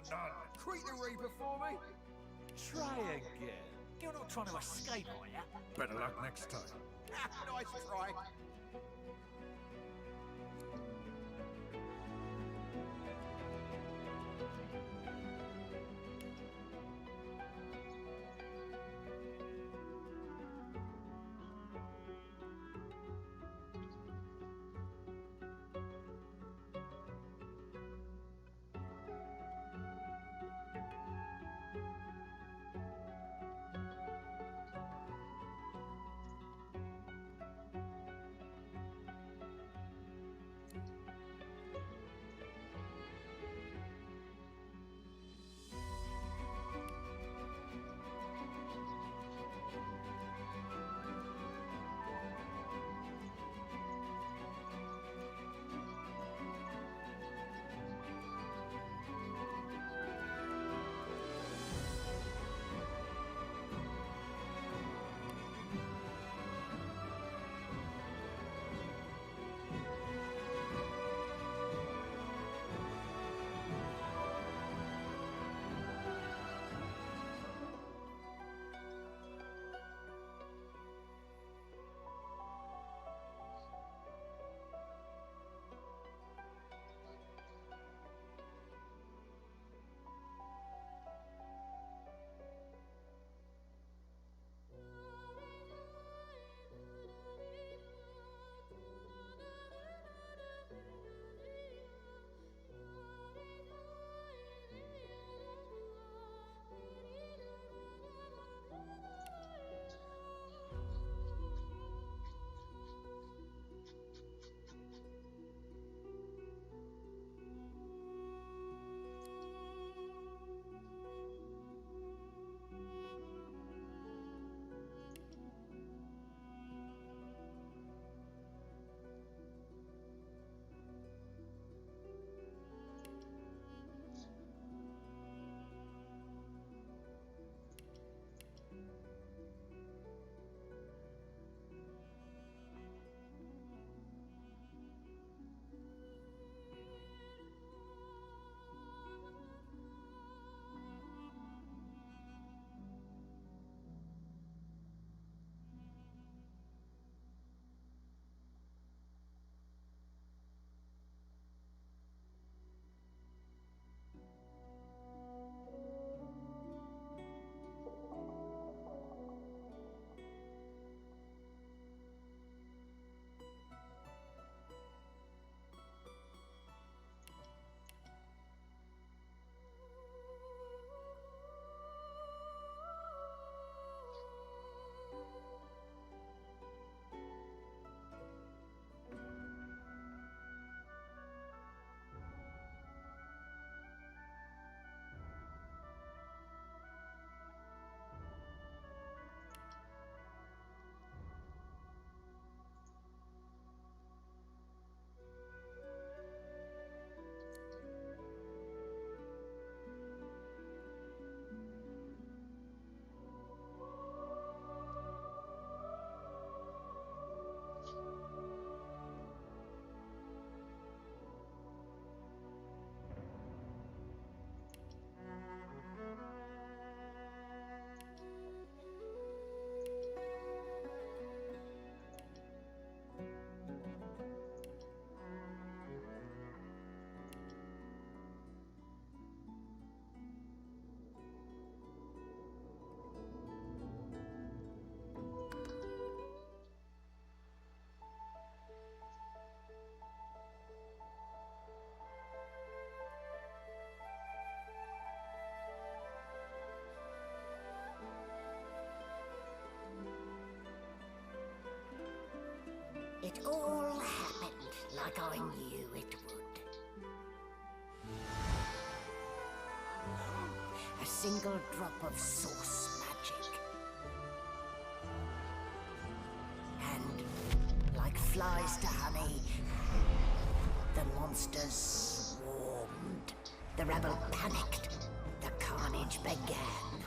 none. Greet the Reaper for me. Try again. You're not trying to escape, are you? Better luck next time. Nice try. It all happened like I knew it would. A single drop of source magic. And, like flies to honey, the monsters swarmed. The rebel panicked. The carnage began.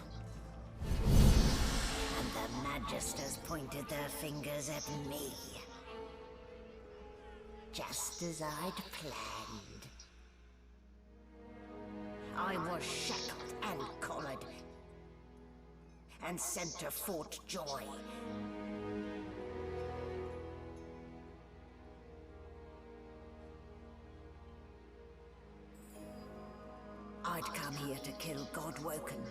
And the magisters pointed their fingers at me. Just as I'd planned. I was shackled and collared, and sent to Fort Joy. I'd come here to kill Godwoken.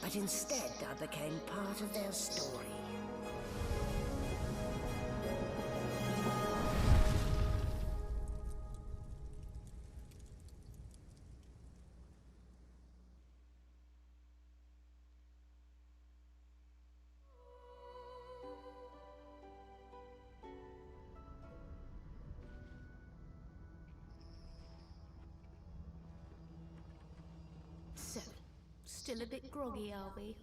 But instead, I became part of their story. So, still a bit groggy, are we?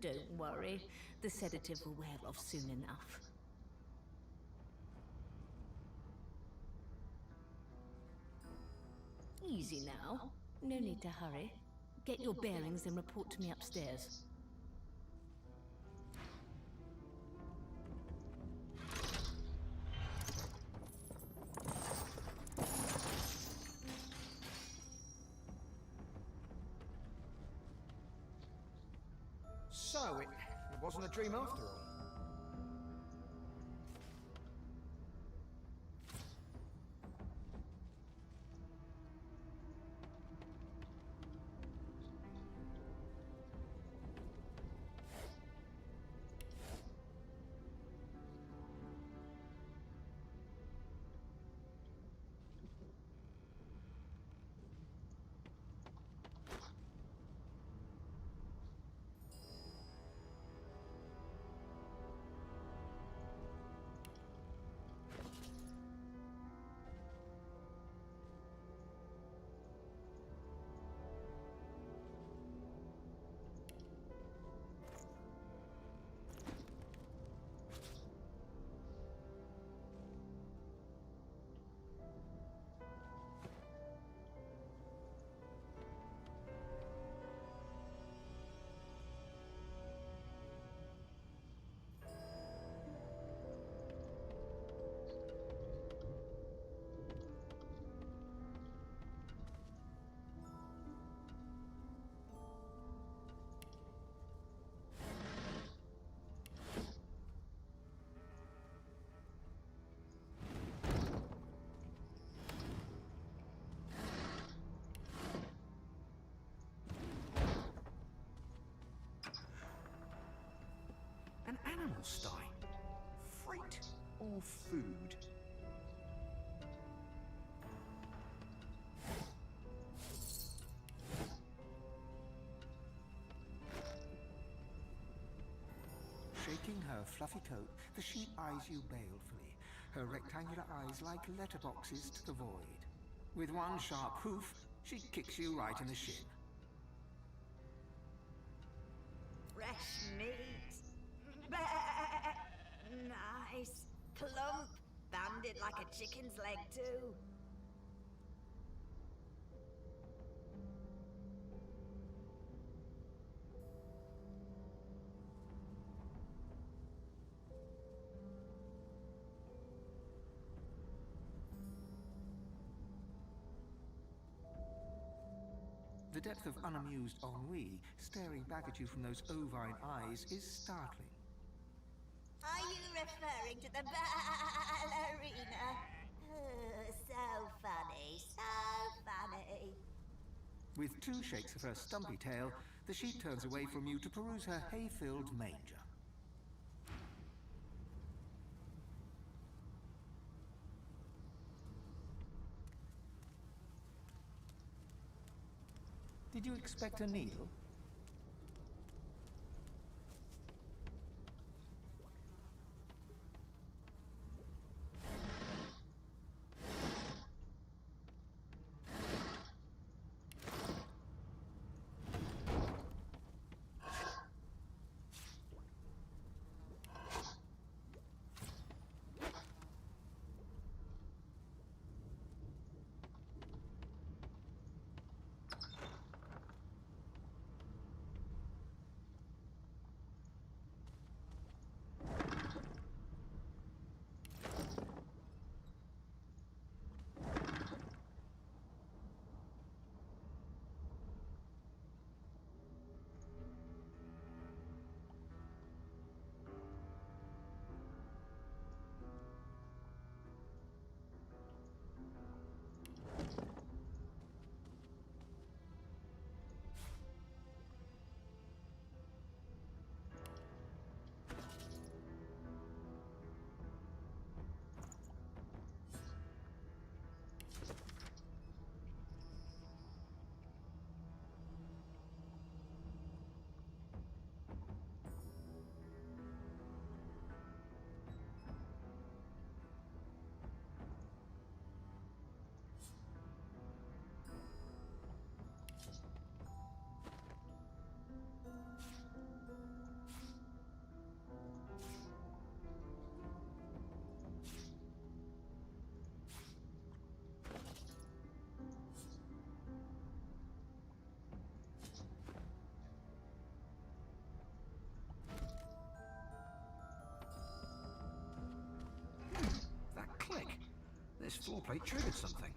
Don't worry, the sedative will wear off soon enough. Easy now. No need to hurry. Get your bearings and report to me upstairs. So, it wasn't a dream after all. An animal sty. Freight or food? Shaking her fluffy coat, the sheep eyes you balefully, her rectangular eyes like letterboxes to the void. With one sharp hoof, she kicks you right in the shin. Fresh meat. Nice. Plump. Banded like a chicken's leg, too. The depth of unamused ennui staring back at you from those ovine eyes is startling. Are you referring to the ballerina? Oh, so funny, so funny. With two shakes of her stumpy tail, the sheep turns away from you to peruse her hay-filled manger. Did you expect a needle? This floor plate triggered something.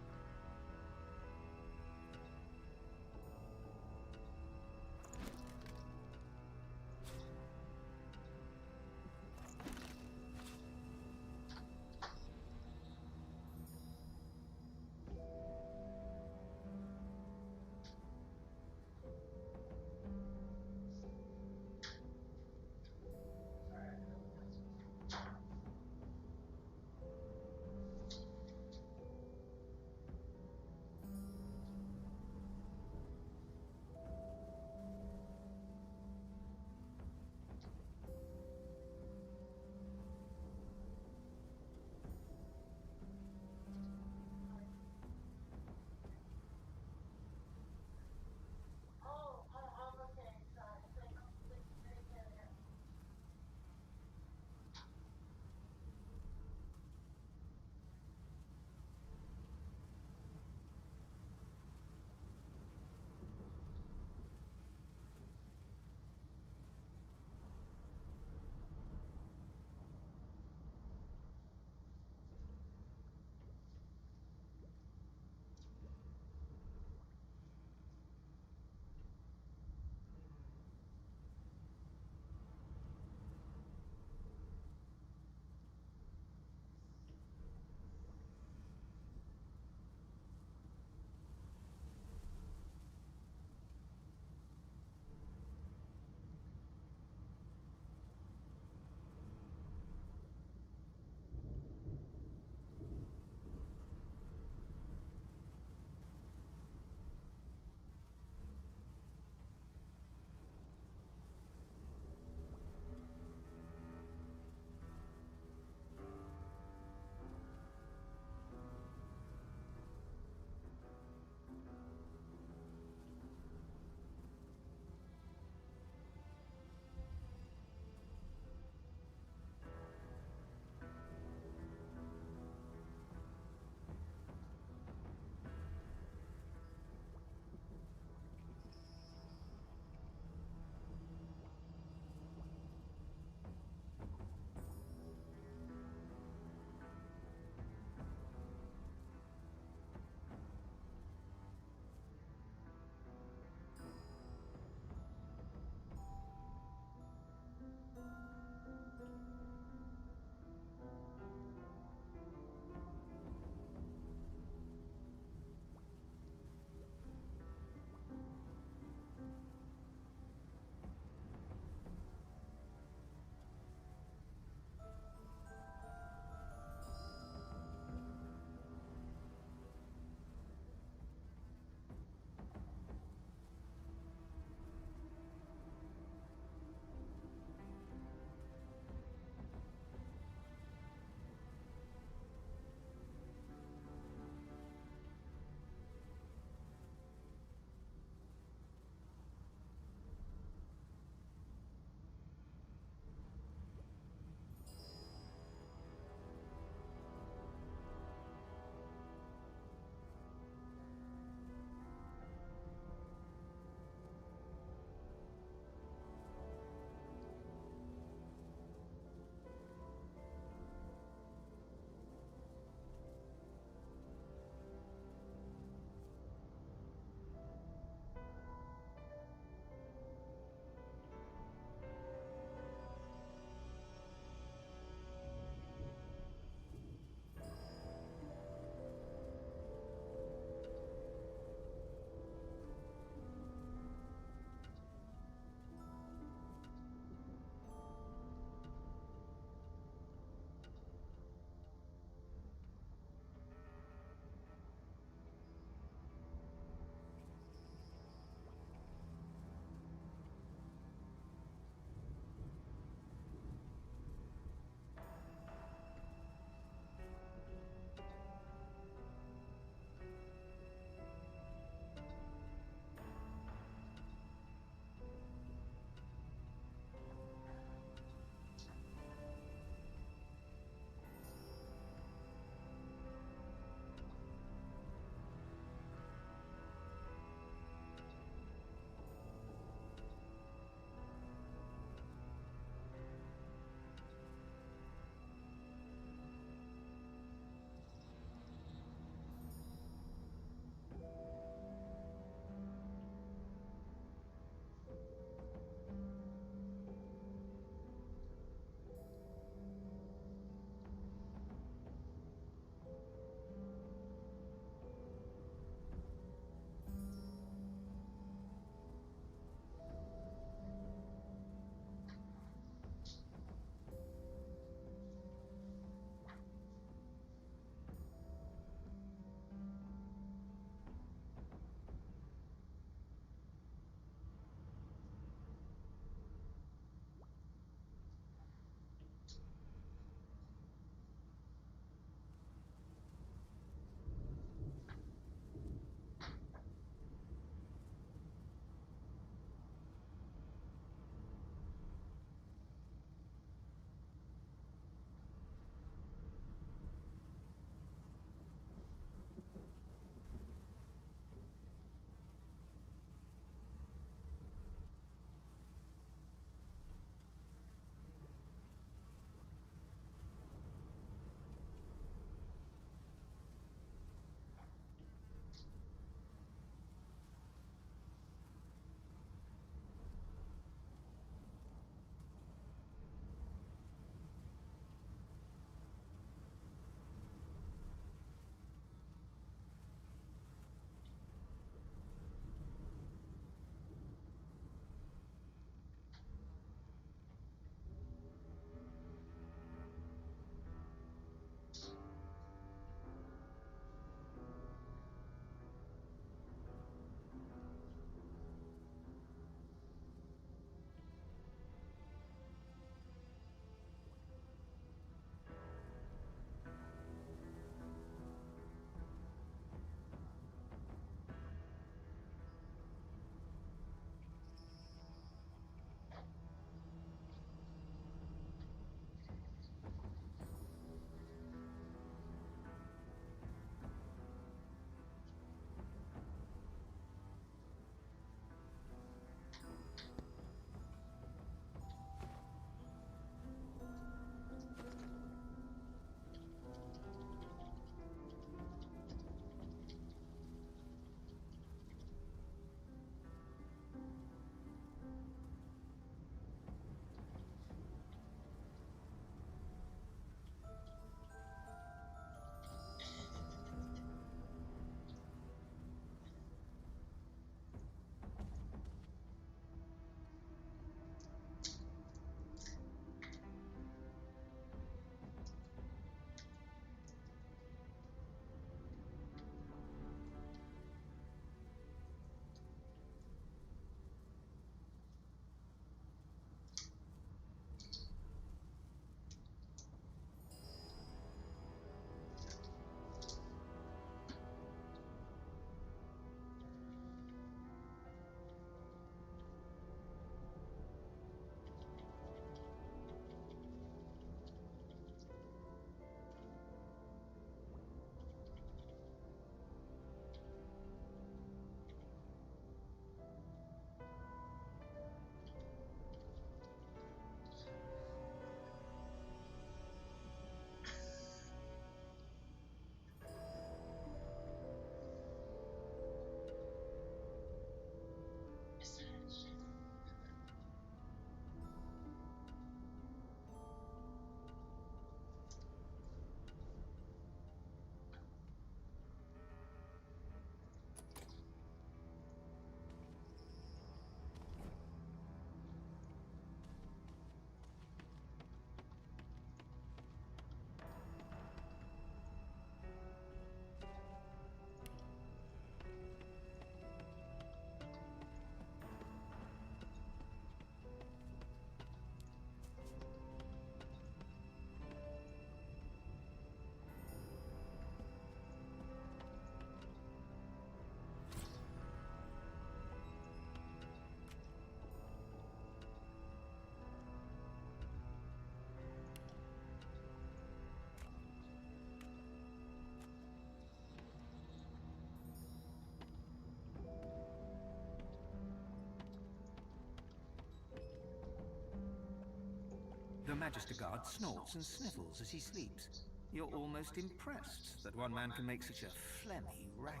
Magister Guard snorts and sniffles as he sleeps. You're almost impressed that one man can make such a phlegmy racket.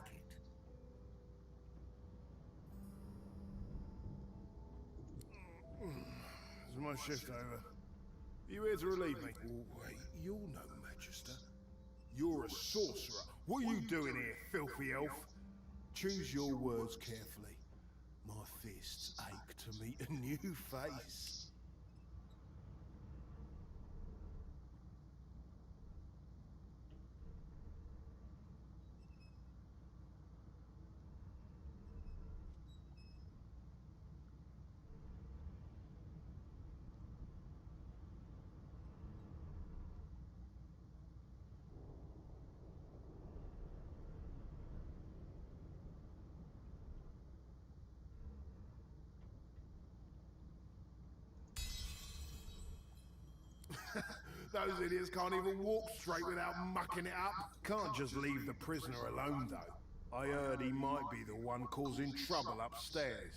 Is my shift over? You here to relieve me? Oh, wait, you're no Magister. You're a sorcerer. What are you doing here, filthy elf? Choose your words carefully. My fists ache to meet a new face. Those idiots can't even walk straight without mucking it up. Can't just leave the prisoner alone, though. I heard he might be the one causing trouble upstairs.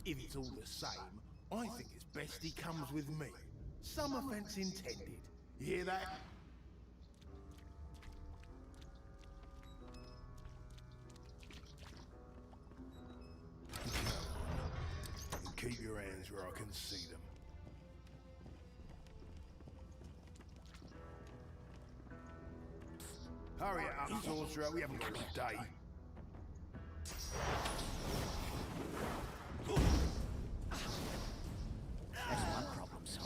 If it's all the same, I think it's best he comes with me. Some offence intended. You hear that? And keep your hands where I can see them. Hurry it up, sorcerer. We haven't got a day. That's one problem, so.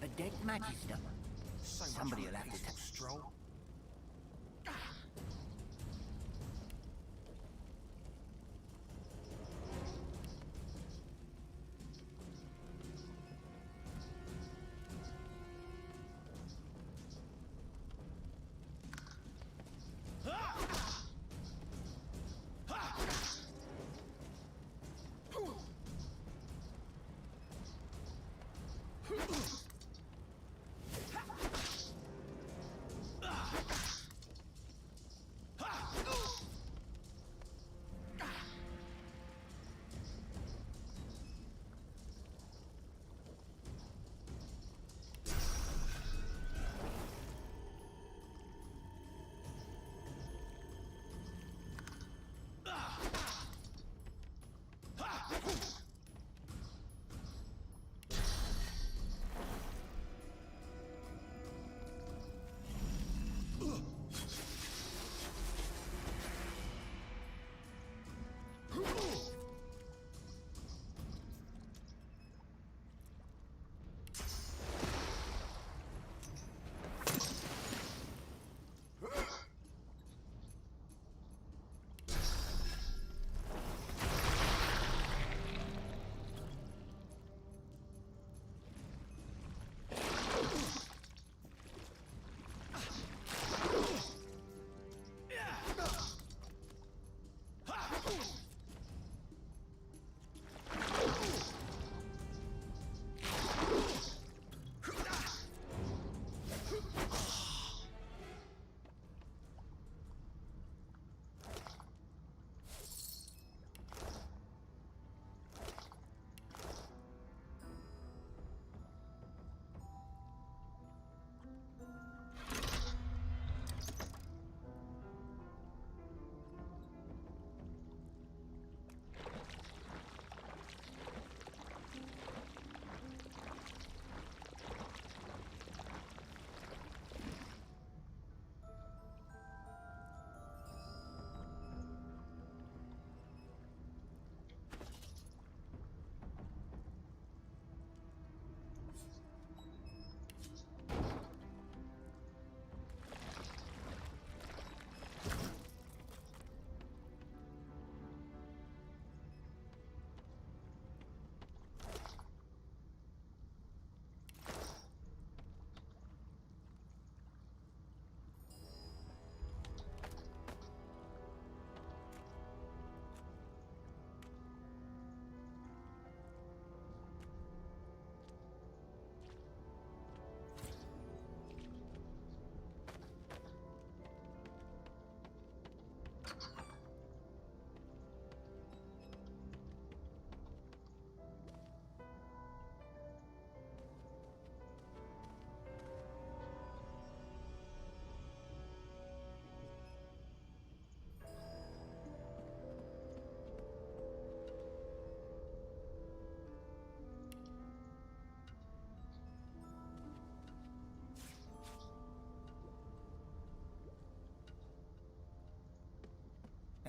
A dead Magister. Somebody will have to Stroll.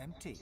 empty.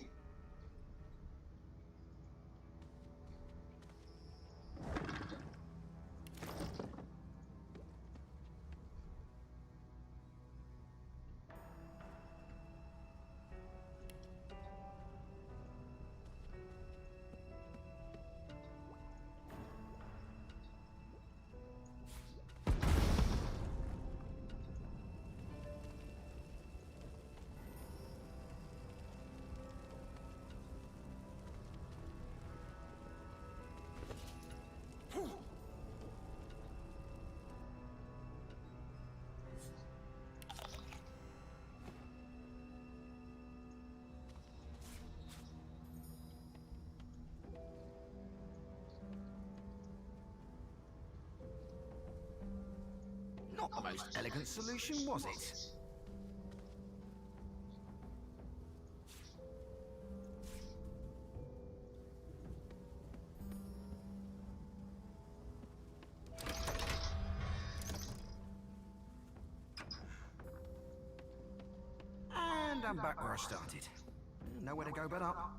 Not the most elegant solution, was it? And I'm back where I started. Nowhere to go but up.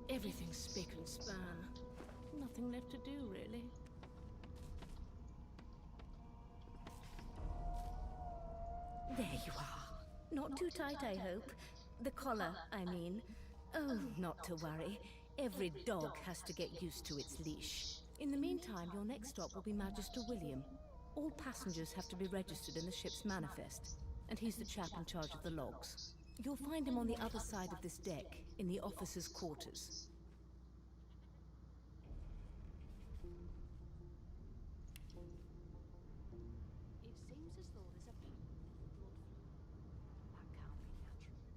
Everything's spick and span. Nothing left to do, really. There you are. Not too tight, I hope. The collar, I mean. Oh, not to worry. Every dog has to get used to its leash. In the meantime, your next stop will be Magister William. All passengers have to be registered in the ship's manifest, and he's the chap in charge of the logs. You'll find him on the other side of this deck, in the officers' quarters. It seems as though there's a blood flow. That can't be natural.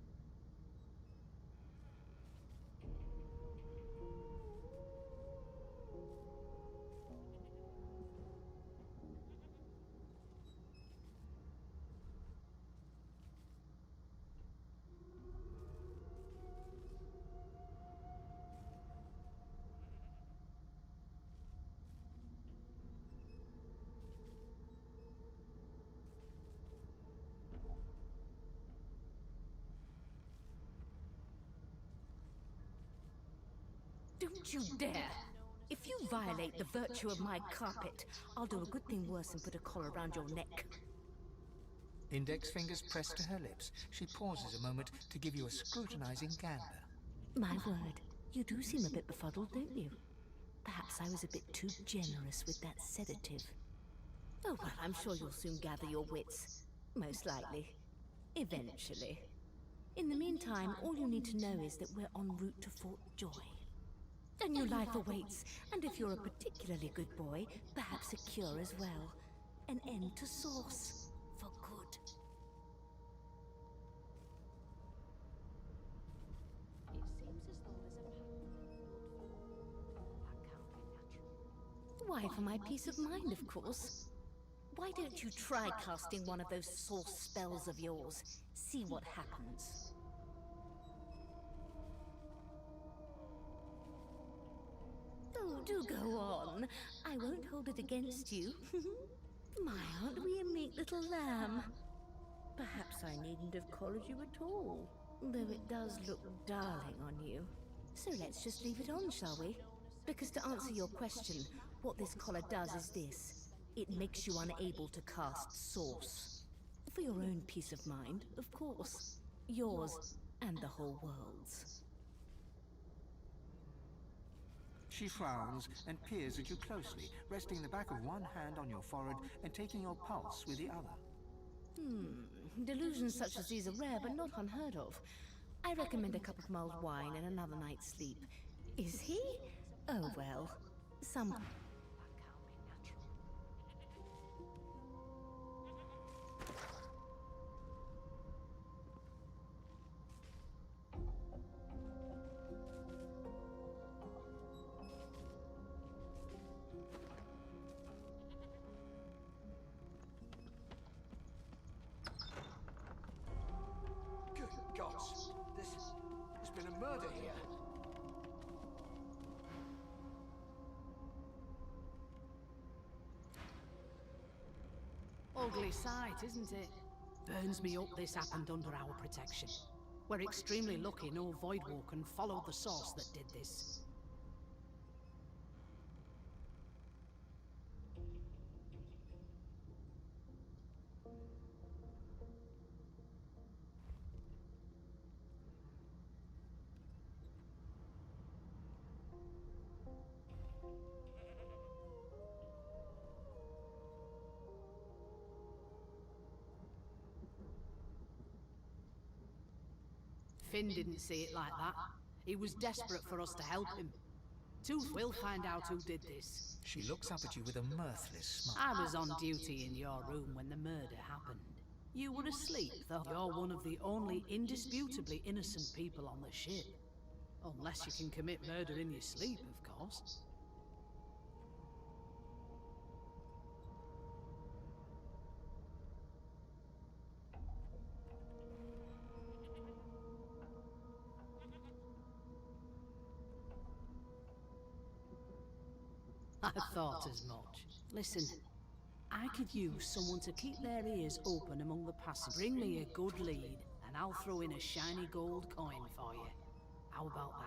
Don't you dare! If you violate the virtue of my carpet, I'll do a good thing worse and put a collar around your neck. Index fingers pressed to her lips, she pauses a moment to give you a scrutinizing gander. My word, you do seem a bit befuddled, don't you? Perhaps I was a bit too generous with that sedative. Oh, well, I'm sure you'll soon gather your wits. Most likely. Eventually. In the meantime, all you need to know is that we're en route to Fort Joy. A new life awaits, and if you're a particularly good boy, perhaps a cure as well. An end to Source. For good. It seems as though there's a pattern. That can't be natural. Why, for my peace of mind, of course. Why don't you try casting one of those Source spells of yours? See what happens. Oh, do go on. I won't hold it against you. My, aren't we a meek little lamb? Perhaps I needn't have collared you at all, though it does look darling on you. So let's just leave it on, shall we? Because to answer your question, what this collar does is this. It makes you unable to cast Source. For your own peace of mind, of course. Yours and the whole world's. She frowns and peers at you closely, resting the back of one hand on your forehead and taking your pulse with the other. Delusions such as these are rare, but not unheard of. I recommend a cup of mulled wine and another night's sleep. Is he? Oh well. Some... That can't be natural. Good gods. There's been a murder here. Ugly sight, isn't it? Burns me up this happened under our protection. We're extremely lucky no Voidwalker followed the source that did this. Finn didn't see it like that. He was desperate for us to help him. Tooth will find out who did this. She looks up at you with a mirthless smile. I was on duty in your room when the murder happened. You were asleep, though. You're one of the only indisputably innocent people on the ship. Unless you can commit murder in your sleep, of course. I thought as much. Listen, I could use someone to keep their ears open among the passengers. Bring me a good lead, and I'll throw in a shiny gold coin for you. How about that?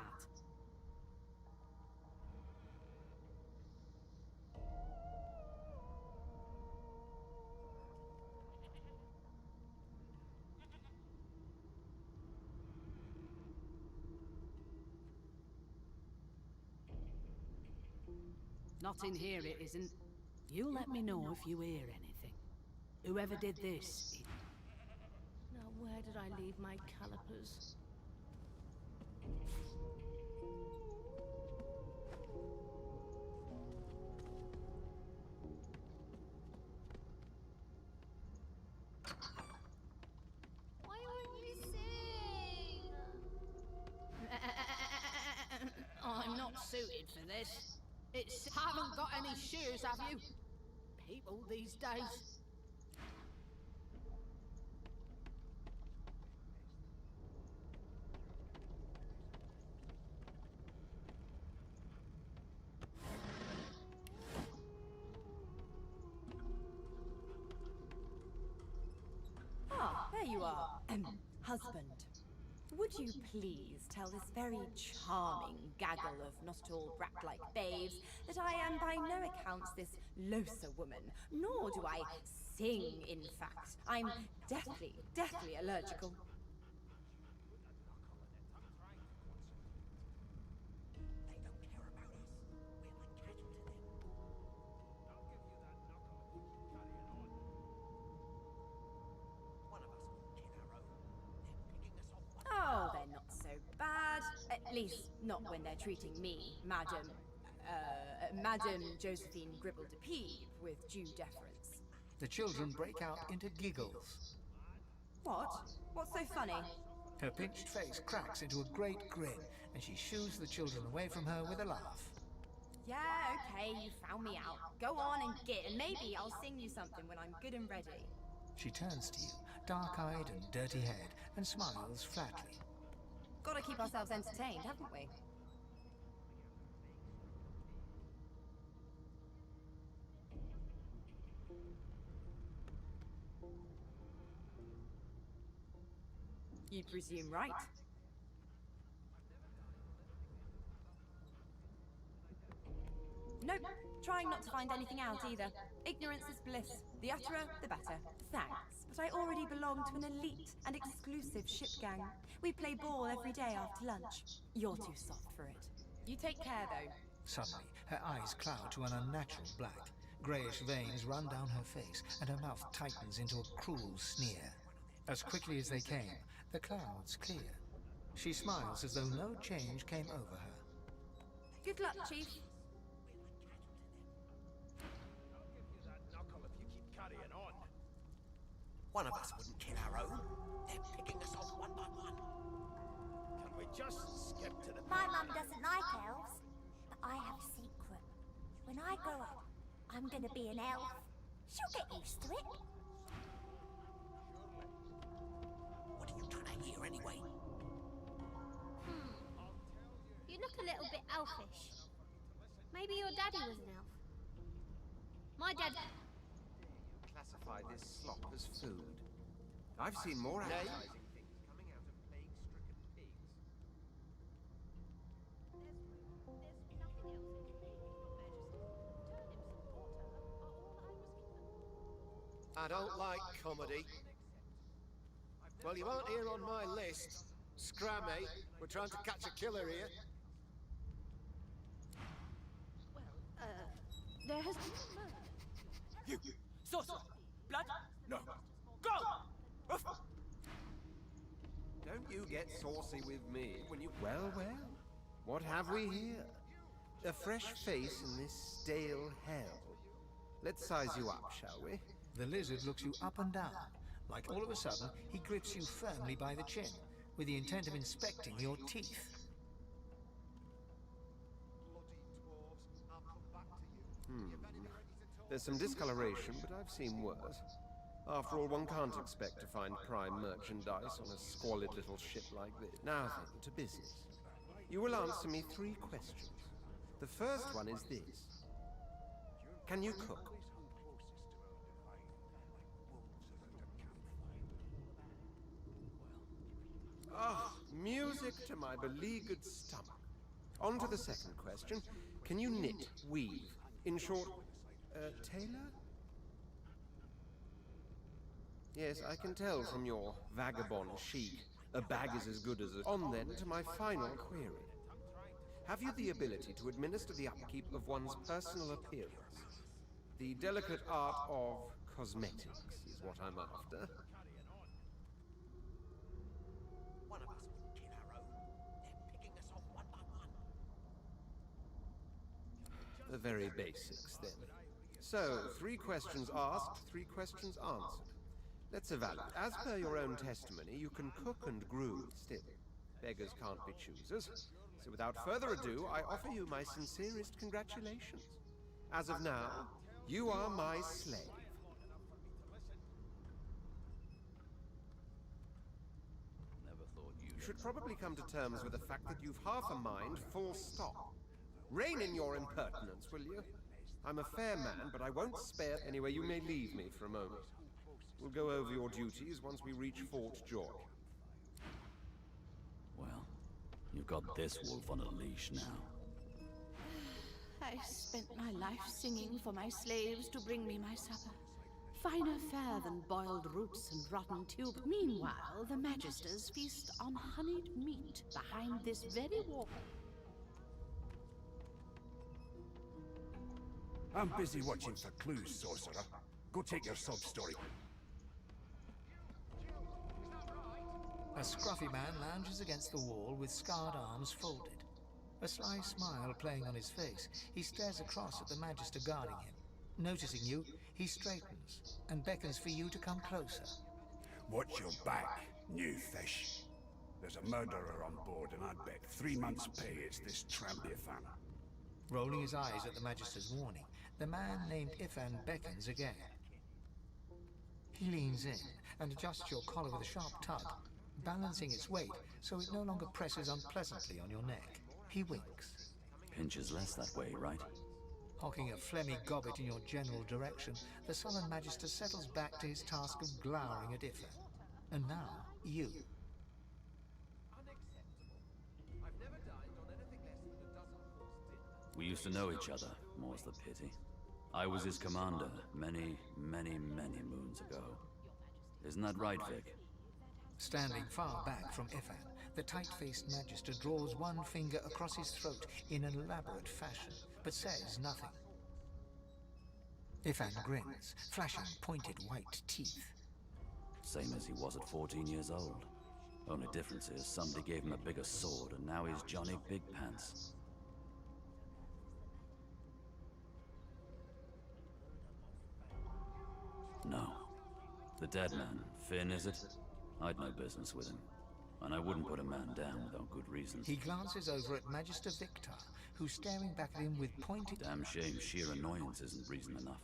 Not in here, it isn't. You let me know if you hear anything. Whoever did this, Now where did I leave my calipers? Why won't you sing? I'm not suited for this. It's... Haven't got any shoes, have you? People these days. Ah, there you are. Husband. Would you please tell this very charming gaggle of not-at-all brat-like babes that I am by no accounts this loaser woman, nor do I sing, in fact. I'm deathly allergical. Oh, they're not so bad. At least not when they're treating me, Madame Josephine Gribble de Peeb, with due deference. The children break out into giggles. What? What's so funny? Her pinched face cracks into a great grin, and she shoos the children away from her with a laugh. Yeah, okay, you found me out. Go on and git, and maybe I'll sing you something when I'm good and ready. She turns to you, dark-eyed and dirty-haired, and smiles flatly. Gotta keep ourselves entertained, haven't we? You presume right. Nope. Trying not to find anything out either. Ignorance is bliss. The utterer, the better. Thanks, but I already belong to an elite and exclusive ship gang. We play ball every day after lunch. You're too soft for it. You take care, though. Suddenly, her eyes cloud to an unnatural black. Greyish veins run down her face, and her mouth tightens into a cruel sneer. As quickly as they came, the clouds clear. She smiles as though no change came over her. Good luck, Chief. One of us wouldn't kill our own. They're picking us off one by one. Can we just skip to the... My mum doesn't like elves, but I have a secret. When I grow up, I'm gonna be an elf. She'll get used to it. What are you trying to hear anyway? You look a little bit elfish. Maybe your daddy was an elf. My dad... Classify this slop as food. I've seen more appetizing things coming out of plague-stricken pigs. There's nothing else I can do, Your Majesty. Turnips and water are all I was given. I don't like comedy. Well, you aren't here on my list. Scram, eh? We're trying to catch a killer here. There has been a murder. You! Sorcerer! Blood? No! Go! Don't you get saucy with me when you... Well, well. What have we here? A fresh face in this stale hell. Let's size you up, shall we? The lizard looks you up and down, like all of a sudden he grips you firmly by the chin, with the intent of inspecting your teeth. There's some discoloration, but I've seen worse. After all, one can't expect to find prime merchandise on a squalid little ship like this. Now then, to business. You will answer me 3 questions. The first one is this. Can you cook? Ah, music to my beleaguered stomach. On to the second question. Can you knit, weave? In short, tailor? Yes, I can tell from your vagabond chic. A bag is as good as a... On then to my final query. Have you the ability to administer the upkeep of one's personal appearance? The delicate art of cosmetics is what I'm after. One of us wouldn't kill our own. They're picking us off one by one. The very basics, then. So, 3 questions asked, 3 questions answered. Let's evaluate. As per your own testimony, you can cook and groove still. Beggars can't be choosers. So without further ado, I offer you my sincerest congratulations. As of now, you are my slave. Never thought you... You should probably come to terms with the fact that you've half a mind, full stop. Rein in your impertinence, will you? I'm a fair man, but I won't spare... Anyway, you may leave me for a moment. We'll go over your duties once we reach Fort Joy. Well, you've got this wolf on a leash now. I spent my life singing for my slaves to bring me my supper. Finer fare than boiled roots and rotten tube. Meanwhile, the Magisters feast on honeyed meat behind this very wall. I'm busy watching for clues, sorcerer. Go take your sub-story. A scruffy man lounges against the wall with scarred arms folded. A sly smile playing on his face, he stares across at the Magister guarding him. Noticing you, he straightens and beckons for you to come closer. Watch your back, new fish. There's a murderer on board, and I'd bet 3 months' pay it's this Trambiafan. Rolling his eyes at the Magister's warning, the man named Ifan beckons again. He leans in and adjusts your collar with a sharp tug, balancing its weight so it no longer presses unpleasantly on your neck. He winks. Pinches less that way, right? Hocking a phlegmy gobbet in your general direction, the sullen Magister settles back to his task of glowering at Ifan. And now, you. We used to know each other. More's the pity. I was his commander many, many, many moons ago. Isn't that right, Vic? Standing far back from Ifan, the tight-faced Magister draws one finger across his throat in an elaborate fashion, but says nothing. Ifan grins, flashing pointed white teeth. Same as he was at 14 years old. Only difference is somebody gave him a bigger sword, and now he's Johnny Big Pants. No. The dead man, Finn, is it? I'd no business with him. And I wouldn't put a man down without good reasons. He glances over at Magister Victor, who's staring back at him with pointed... Damn shame sheer annoyance isn't reason enough.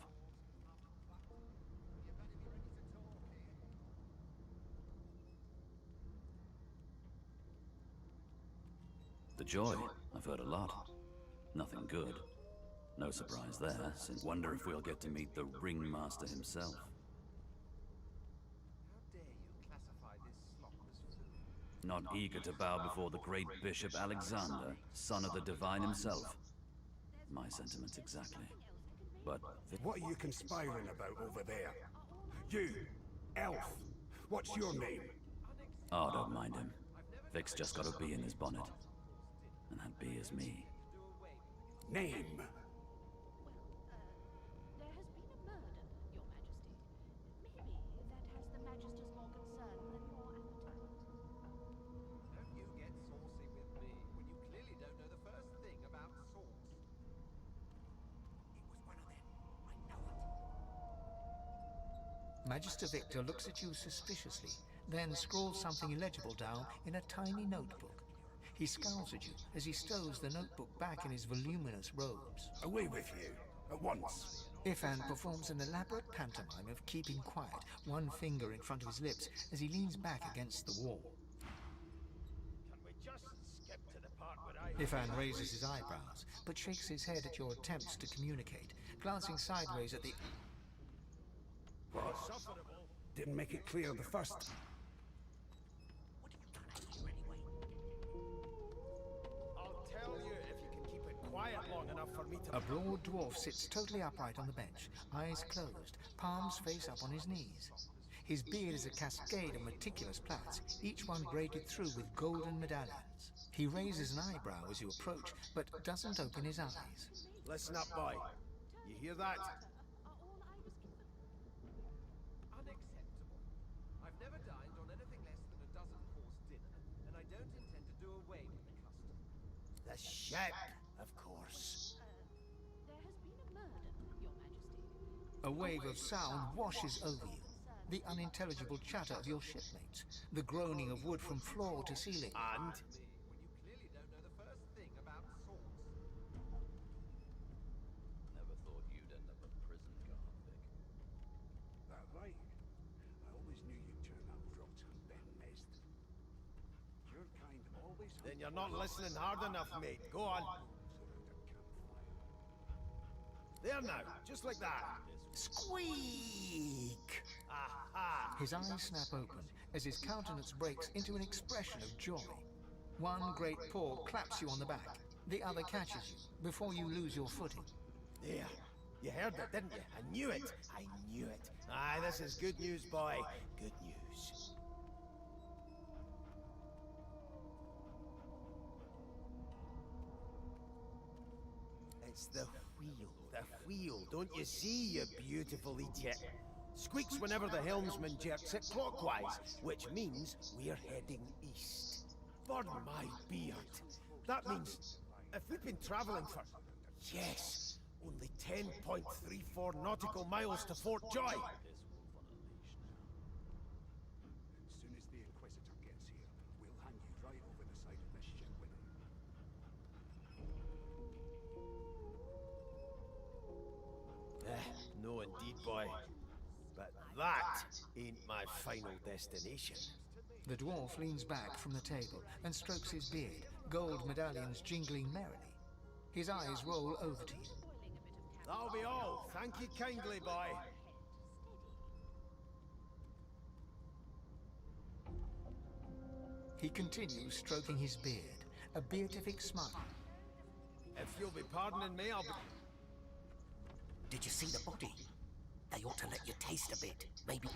The Joy, I've heard a lot. Nothing good. No surprise there, since wonder if we'll get to meet the Ringmaster himself. Not eager to bow before the great Bishop Alexander, son of the Divine himself. My sentiments exactly. But... What are you conspiring about over there? You, elf, what's your name? Oh, don't mind him. Vic's just got a bee in his bonnet. And that bee is me. Name? There has been a murder, Your Majesty. Maybe that has the Magister's more concern than your appetite. Don't you get saucy with me when you clearly don't know the first thing about sauce. It was one of them. I know it. Magister Victor looks at you suspiciously, then scrawls something illegible down in a tiny notebook. He scowls at you as he stows the notebook back in his voluminous robes. Away with you, at once. Ifan performs an elaborate pantomime of keeping quiet, one finger in front of his lips as he leans back against the wall. Can we just skip to the part where I... Ifan raises his eyebrows, but shakes his head at your attempts to communicate, glancing sideways at the... What? Didn't make it clear the first... Quiet long enough for me to... A broad dwarf sits totally upright on the bench, eyes closed, palms face up on his knees. His beard is a cascade of meticulous plaits, each one braided through with golden medallions. He raises an eyebrow as you approach, but doesn't open his eyes. Listen up, boy. You hear that? Unacceptable. I've never dined on anything less than a dozen-course dinner, and I don't intend to do away with the custom. The ship, of course. There has been a murder, Your Majesty. A wave of sound washes over you. The unintelligible chatter of your shipmates, the groaning of wood from floor to ceiling. And? When you clearly don't know the first thing about sauce. Never thought you'd end up a prison guard, Vic. That right? I always knew you'd turn out rotten, Ben Mest. Your kind always... Then you're not listening hard enough, mate. Go on. There now, just like that. Squeak! Aha! His eyes snap open as his countenance breaks into an expression of joy. One great paw claps you on the back. The other catches you before you lose your footing. There. You heard it, didn't you? I knew it. I knew it. Aye, this is good news, boy. Good news. It's the wheel. The wheel. Don't you see, you beautiful idiot? Squeaks whenever the helmsman jerks it clockwise, which means we're heading east. Burn my beard. That means if we've been traveling for, yes, only 10.34 nautical miles to Fort Joy. As soon as the Inquisitor gets here, we'll hang you right over the side of this ship with him. No indeed, boy. But that ain't my final destination. The dwarf leans back from the table and strokes his beard, gold medallions jingling merrily. His eyes roll over to you. That'll be all. Thank you kindly, boy. He continues stroking his beard, a beatific smile. If you'll be pardoning me, I'll be... Did you see the body? They ought to let you taste a bit. Maybe.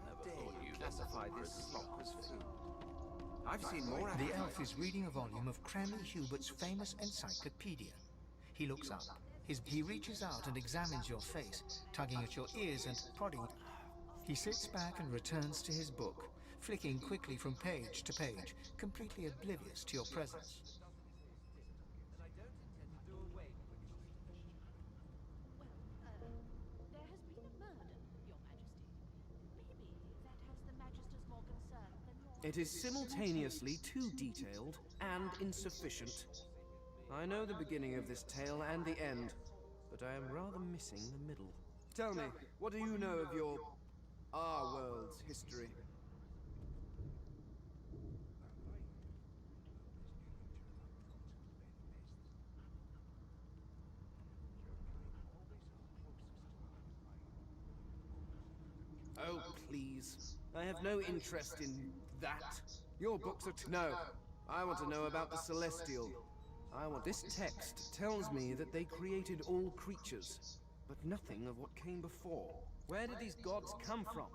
How dare you classify this slop as food? I've seen more. The elf is reading a volume of Cranley Hubert's famous encyclopedia. He looks up. He reaches out and examines your face, tugging at your ears and prodding. He sits back and returns to his book, flicking quickly from page to page, completely oblivious to your presence. There has been a murder, Your Majesty. Maybe that has the Magisters more concerned than your... It is simultaneously too detailed and insufficient. I know the beginning of this tale and the end, but I am rather missing the middle. Tell me, what do you know of our world's history? Oh, please. I have no interest in that. Your books are no. I want to know about the Celestial. This text tells me that they created all creatures, but nothing of what came before. Where did these gods come from?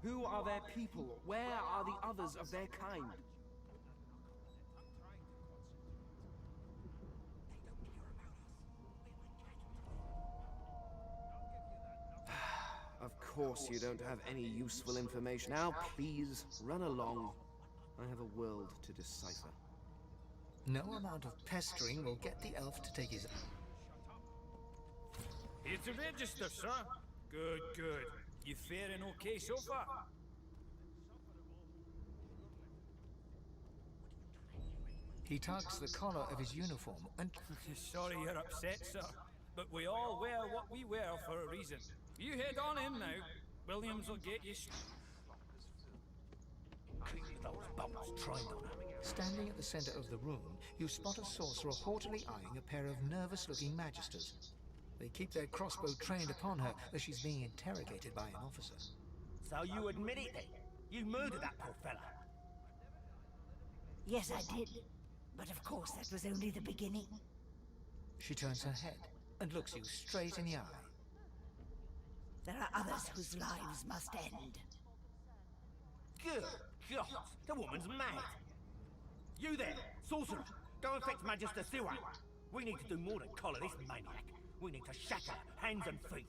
Who are their people? Where are the others of their kind? Of course you don't have any useful information. Now please, run along. I have a world to decipher. No amount of pestering will get the elf to take his... Here to register, sir. Good, good. You faring okay so far? He tugs the collar of his uniform and... Sorry you're upset, sir. But we all wear what we wear for a reason. You head on in now. Williams will get you... Those bumps tried on her. Standing at the center of the room, you spot a sorcerer haughtily eyeing a pair of nervous-looking magisters. They keep their crossbow trained upon her as she's being interrogated by an officer. So you admit it then? You murdered that poor fella? Yes, I did. But of course, that was only the beginning. She turns her head and looks you straight in the eye. There are others whose lives must end. Good God, the woman's mad. You there, sorcerer, go and fetch Magister Siwan. We need to do more than collar this maniac. We need to shatter her hands and feet.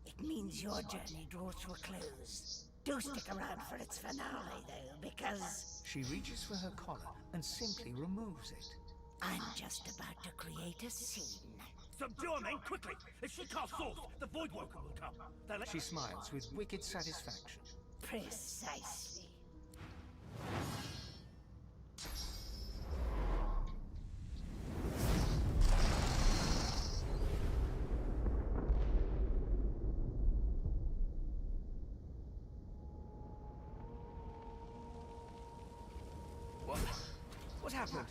It means your journey draws to a close. Do stick around for its finale, though, because... She reaches for her collar and simply removes it. I'm just about to create a scene. Subdue her, men, quickly! If she casts Source, the Voidwoken will come. She smiles with wicked satisfaction. Precisely. What happened?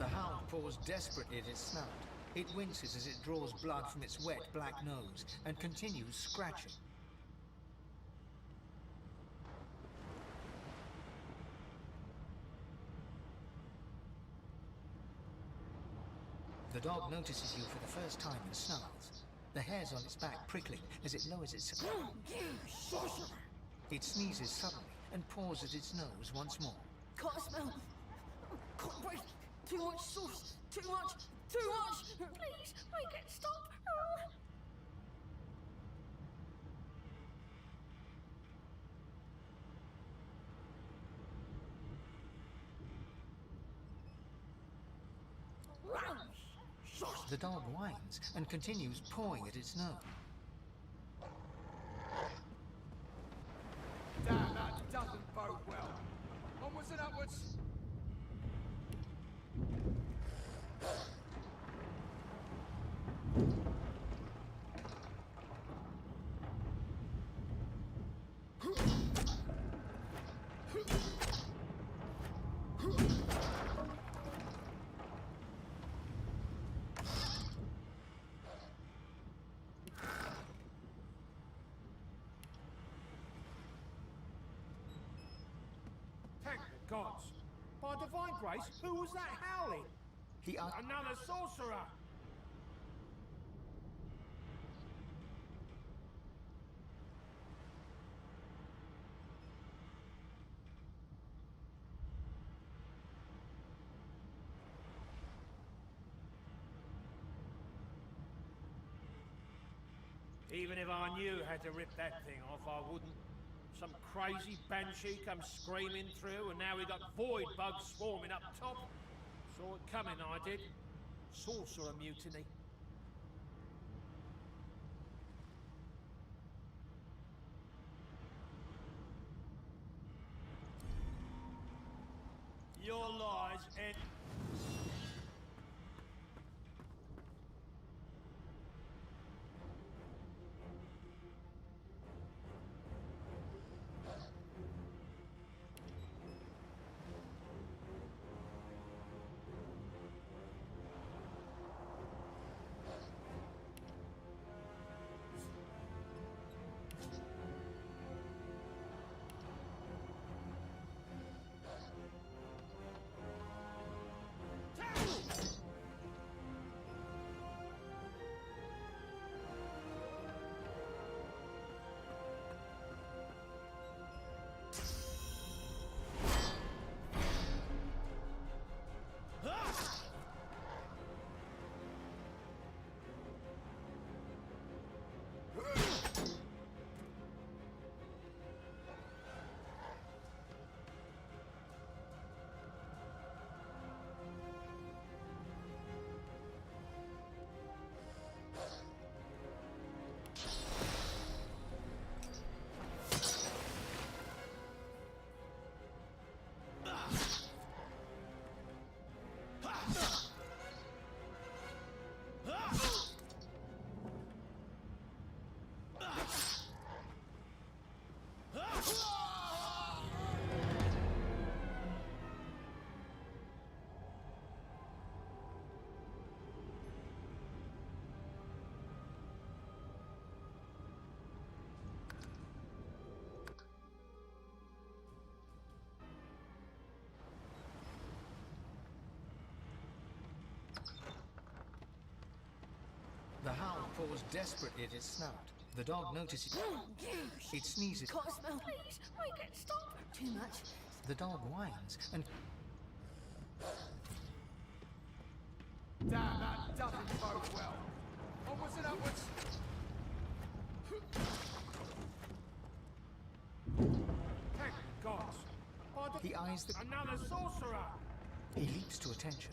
The hound paws desperately at its snout. It winces as it draws blood from its wet black nose and continues scratching. The dog notices you for the first time and snarls, the hairs on its back prickling as it lowers its... It sneezes suddenly and paws at its nose once more. Can't smell. Can't breathe. Too much sauce. Too much. Too much. Please, make it stop. The dog whines and continues pawing at its nose. Damn, that doesn't bode well. Onwards and upwards. Gods! By divine grace, who was that howling? Another sorcerer! Even if I knew how to rip that thing off, I wouldn't. Some crazy banshee comes screaming through, and now we got void bugs swarming up top. Saw it coming, I did. Sorcerer mutiny. Your lies and... The hound paws desperately at its snout. The dog notices... It sneezes... Can't smell. Please, make it stop. Too much. The dog whines and... Damn, that doesn't bode well. Onwards and upwards. Thank gods! He eyes the... Another sorcerer! He leaps to attention.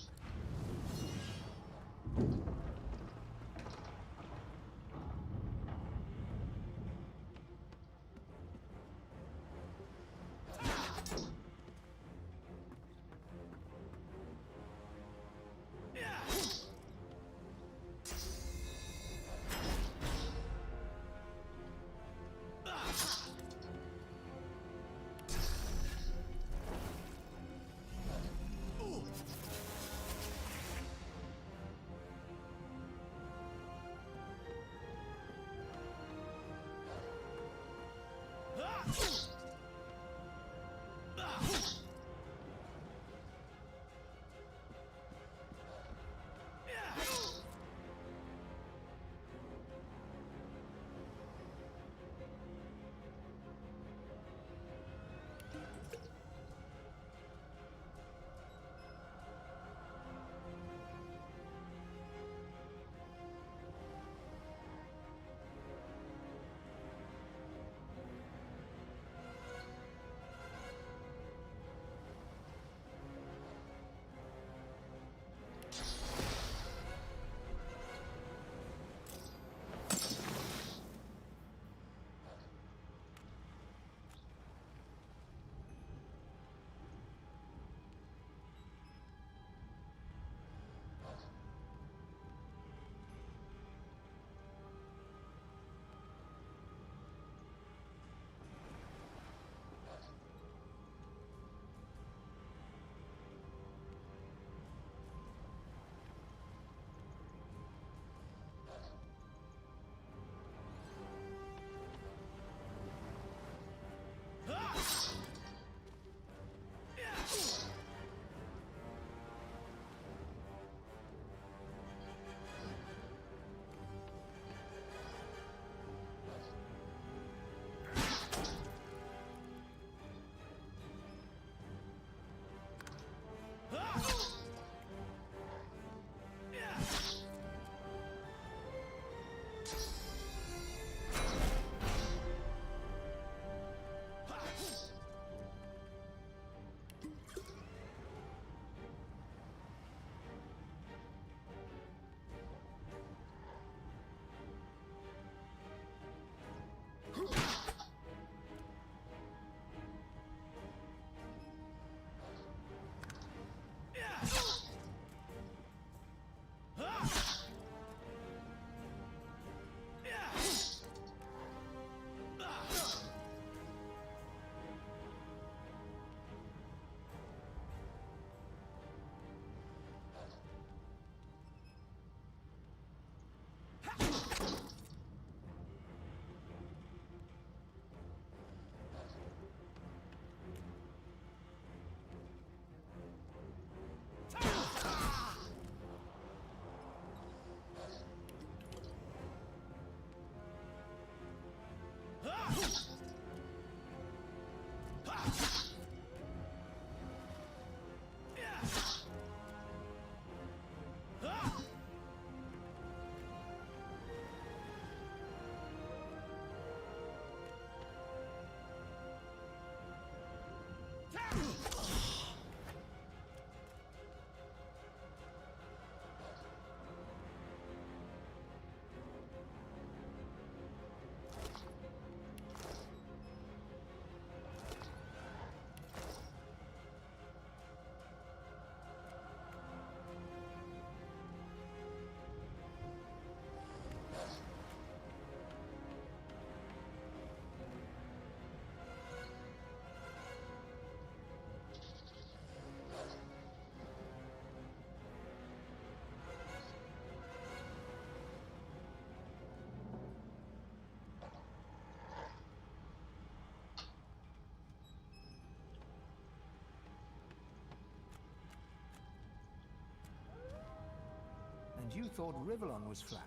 And you thought Rivellon was flat.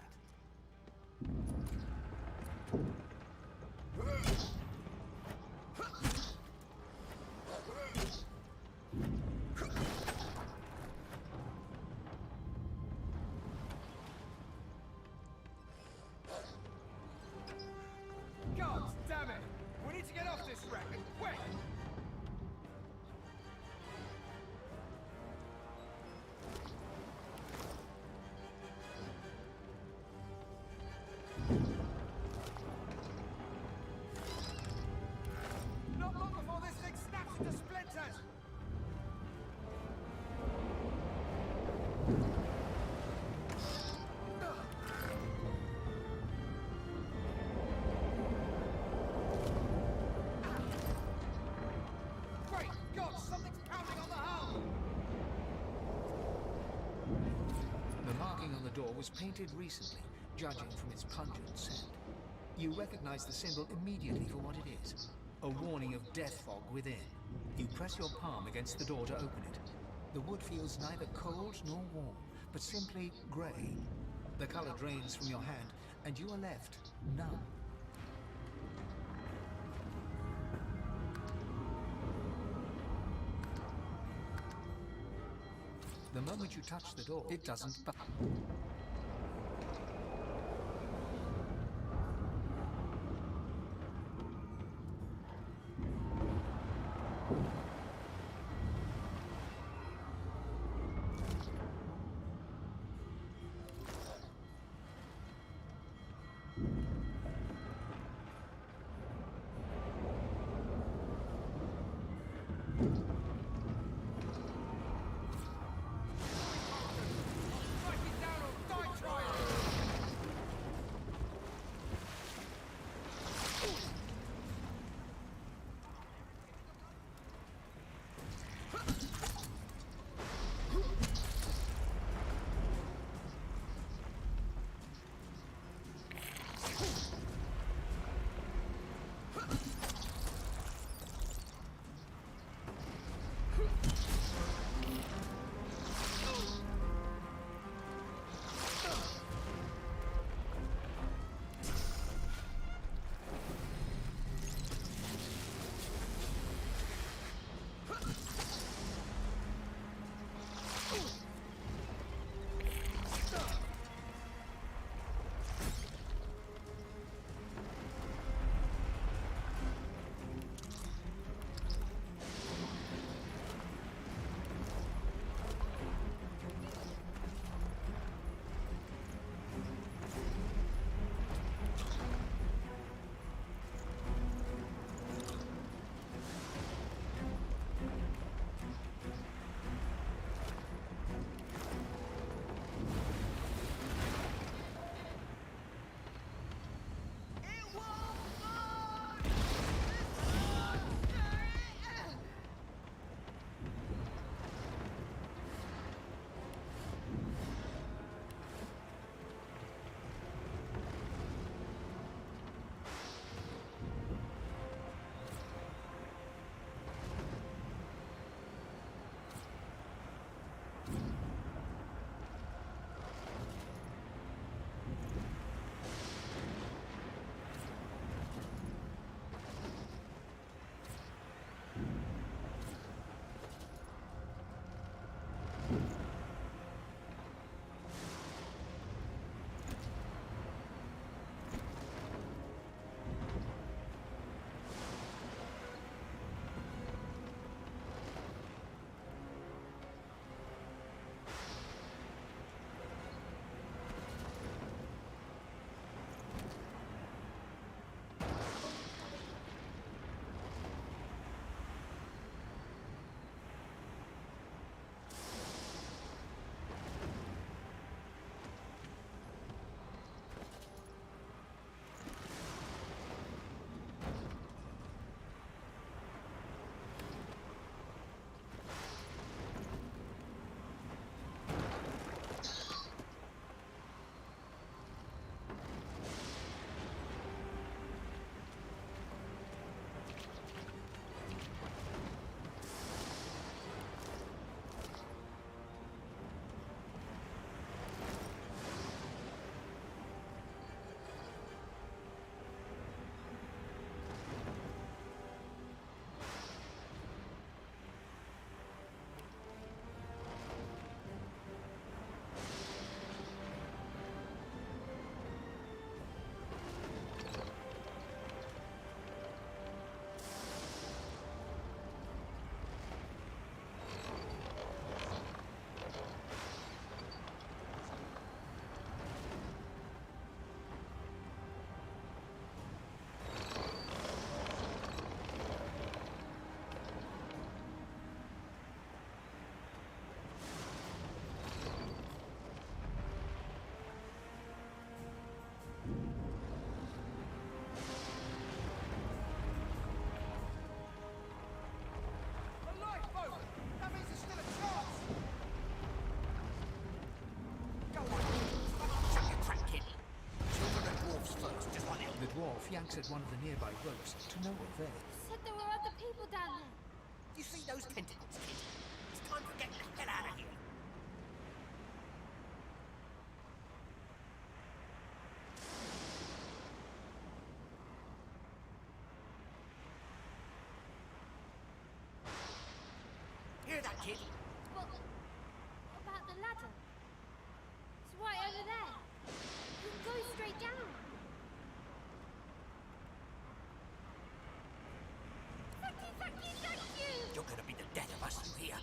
God damn it! We need to get off this wreck, and quick! Not long before this thing snaps into splinters! Great God, something's pounding on the hull! The marking on the door was painted recently, judging from its pungent scent. You recognize the symbol immediately for what it is. A warning of death fog within. You press your palm against the door to open it. The wood feels neither cold nor warm, but simply grey. The color drains from your hand, and you are left numb. The moment you touch the door, it doesn't Strike it down or yanks at one of the nearby ropes to no avail. Said there were other people down there. You see those tentacles, kid? It's time for getting the hell out of here. Hear that, kid? What about the ladder? It's right over there. You can go straight down. Thank you, thank you, thank you! You're gonna be the death of us, you hear?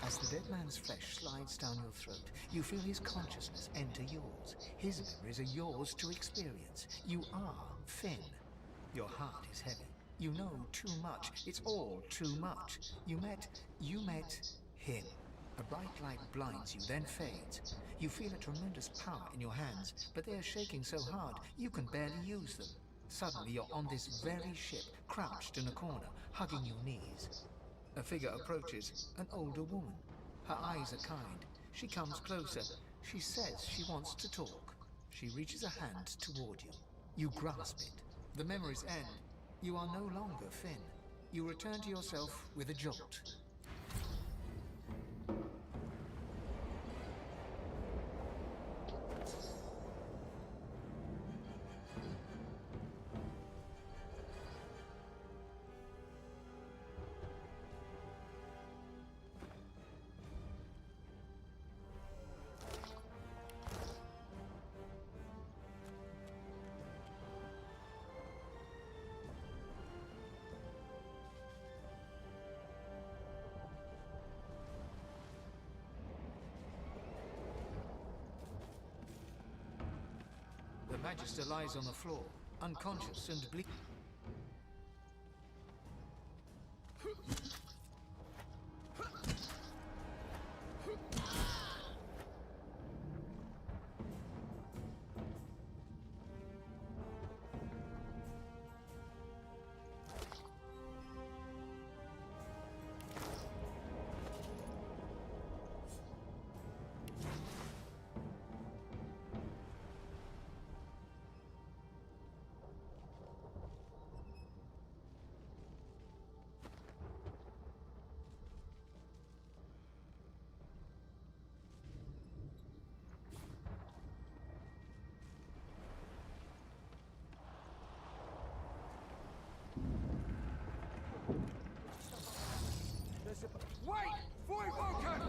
As the dead man's flesh slides down your throat, you feel his consciousness enter yours. His memories are yours to experience. You are Finn. Your heart is heavy. You know too much. It's all too much. You met him. A bright light blinds you, then fades. You feel a tremendous power in your hands, but they are shaking so hard you can barely use them. Suddenly you're on this very ship, crouched in a corner, hugging your knees. A figure approaches, an older woman. Her eyes are kind. She comes closer. She says she wants to talk. She reaches a hand toward you. You grasp it. The memories end. You are no longer Finn. You return to yourself with a jolt. The Magister lies on the floor, unconscious and bleeding. Wait! Void Walker!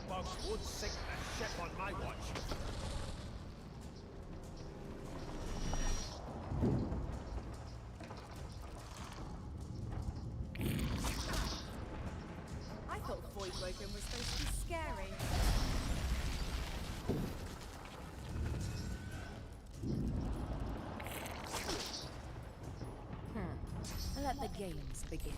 Bugs won't sink the ship on my watch. I thought Voidwoken was supposed to be scary. Let the games begin.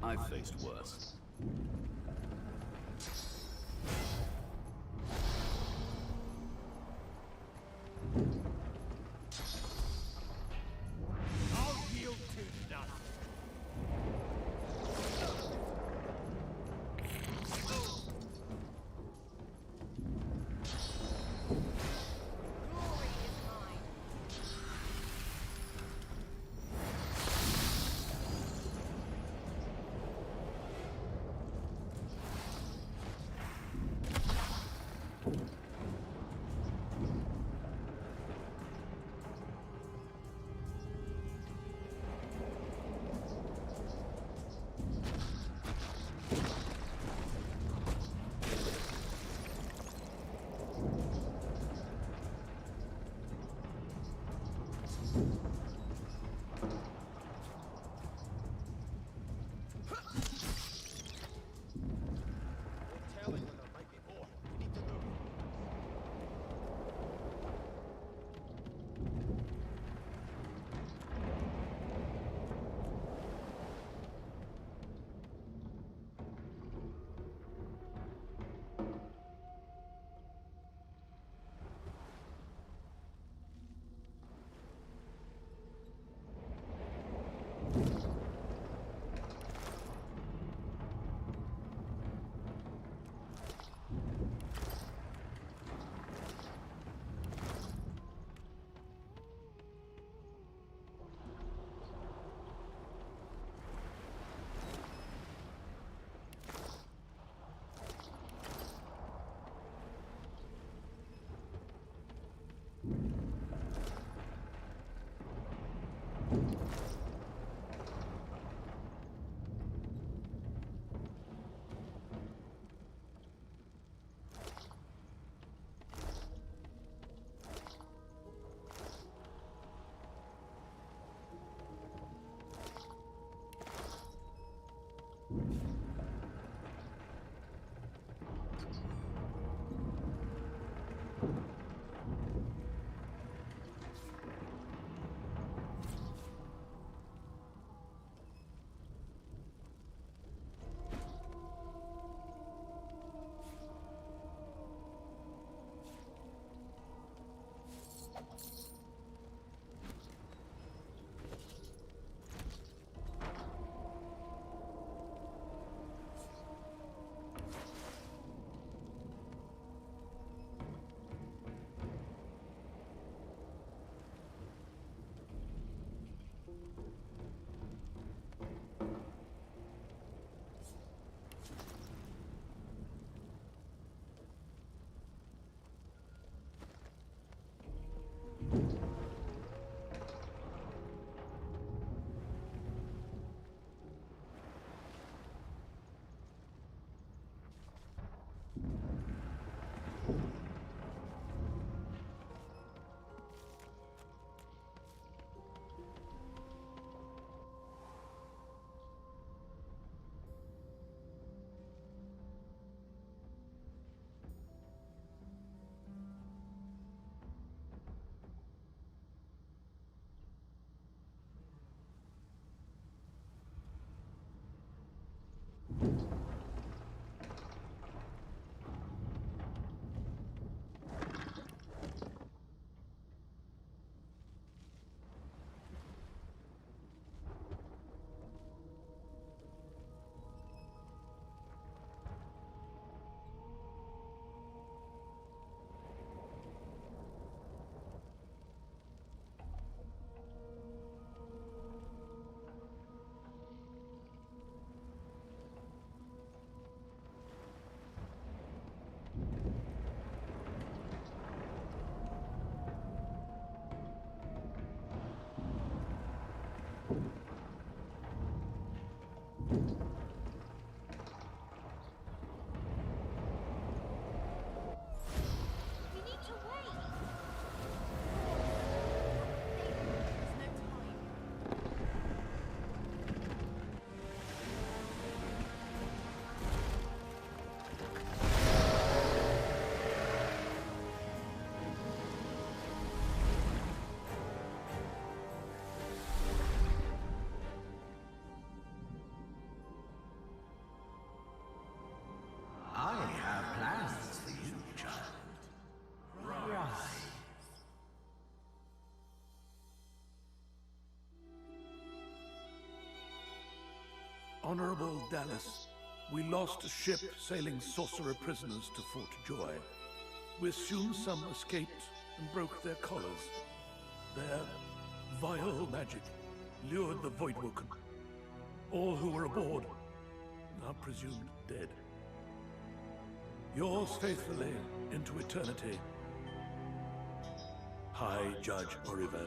I've faced worse. You need to wait. I have plans for you, child. Rise. Honorable Dallas, we lost a ship sailing sorcerer prisoners to Fort Joy. We assume some escaped and broke their collars. Their vile magic lured the Voidwoken. All who were aboard are presumed dead. Yours faithfully into eternity, High Judge Oriven.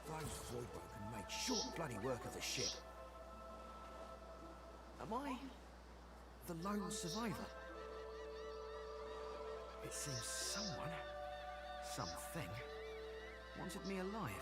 Those Voidwoken made short bloody work of the ship. Am I the lone survivor? It seems someone, something, wanted me alive.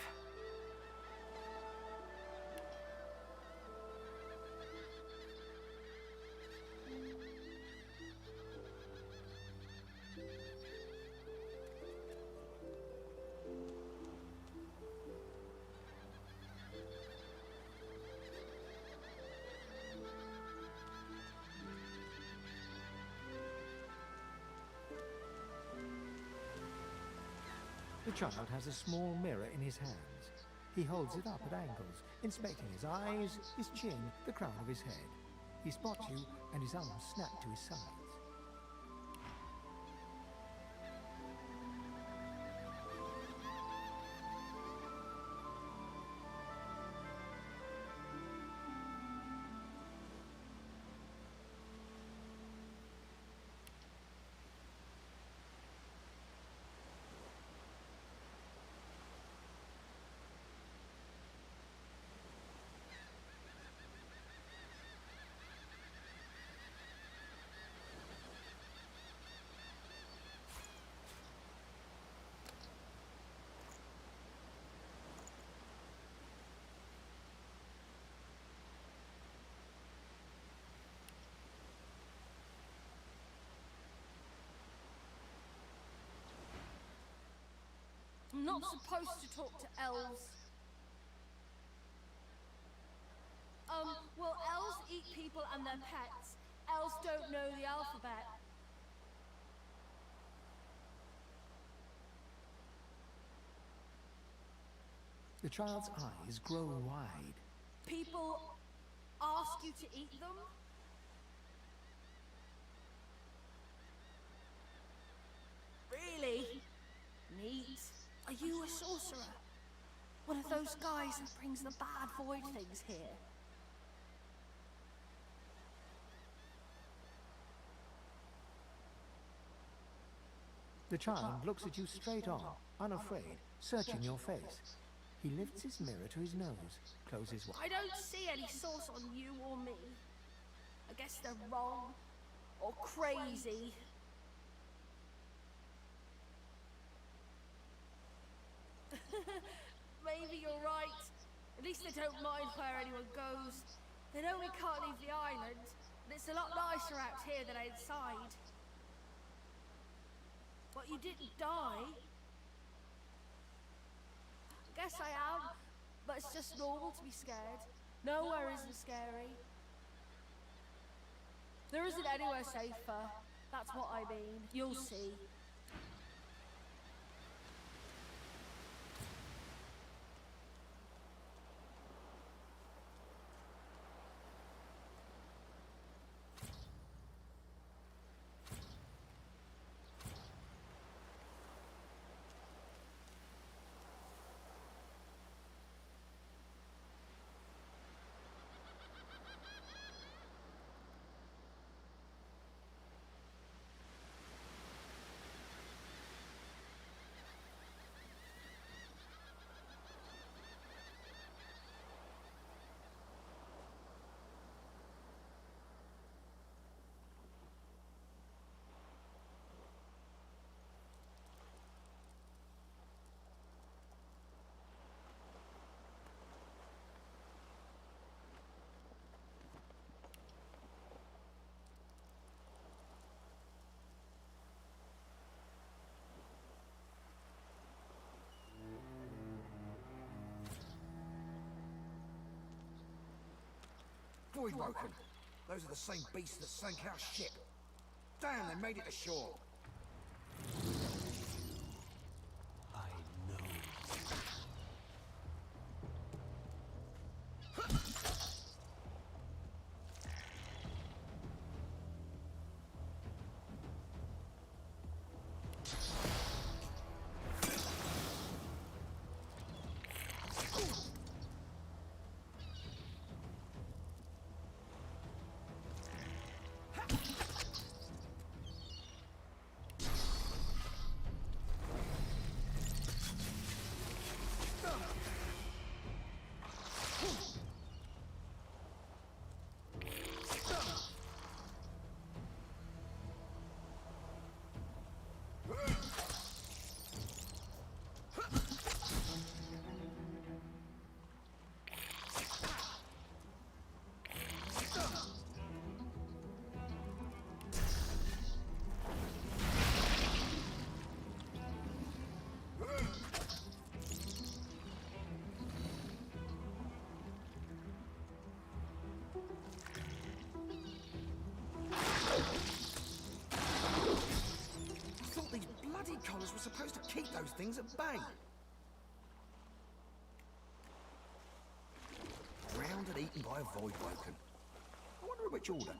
The child has a small mirror in his hands. He holds it up at angles, inspecting his eyes, his chin, the crown of his head. He spots you, and his arms snap to his sides. I'm not supposed to talk to elves. Well, elves eat people and their pets. Elves don't know the alphabet. The child's eyes grow wide. People ask you to eat them? Really? Neat. Are you a sorcerer? One of those guys that brings the bad void things here? The child looks at you straight on, unafraid, searching your face. He lifts his mirror to his nose, closes one. I don't see any source on you or me. I guess they're wrong or crazy. you're right. At least they don't mind where anyone goes. They know we can't leave the island, and it's a lot nicer out here than outside. But you didn't die. Guess I am, but it's just normal to be scared. Nowhere isn't scary. There isn't anywhere safer. That's what I mean. You'll see. Voidwoken. Those are the same beasts that sank our ship. Damn, they made it ashore. Collars were supposed to keep those things at bay. Drowned and eaten by a Voidwoken. I wonder which order.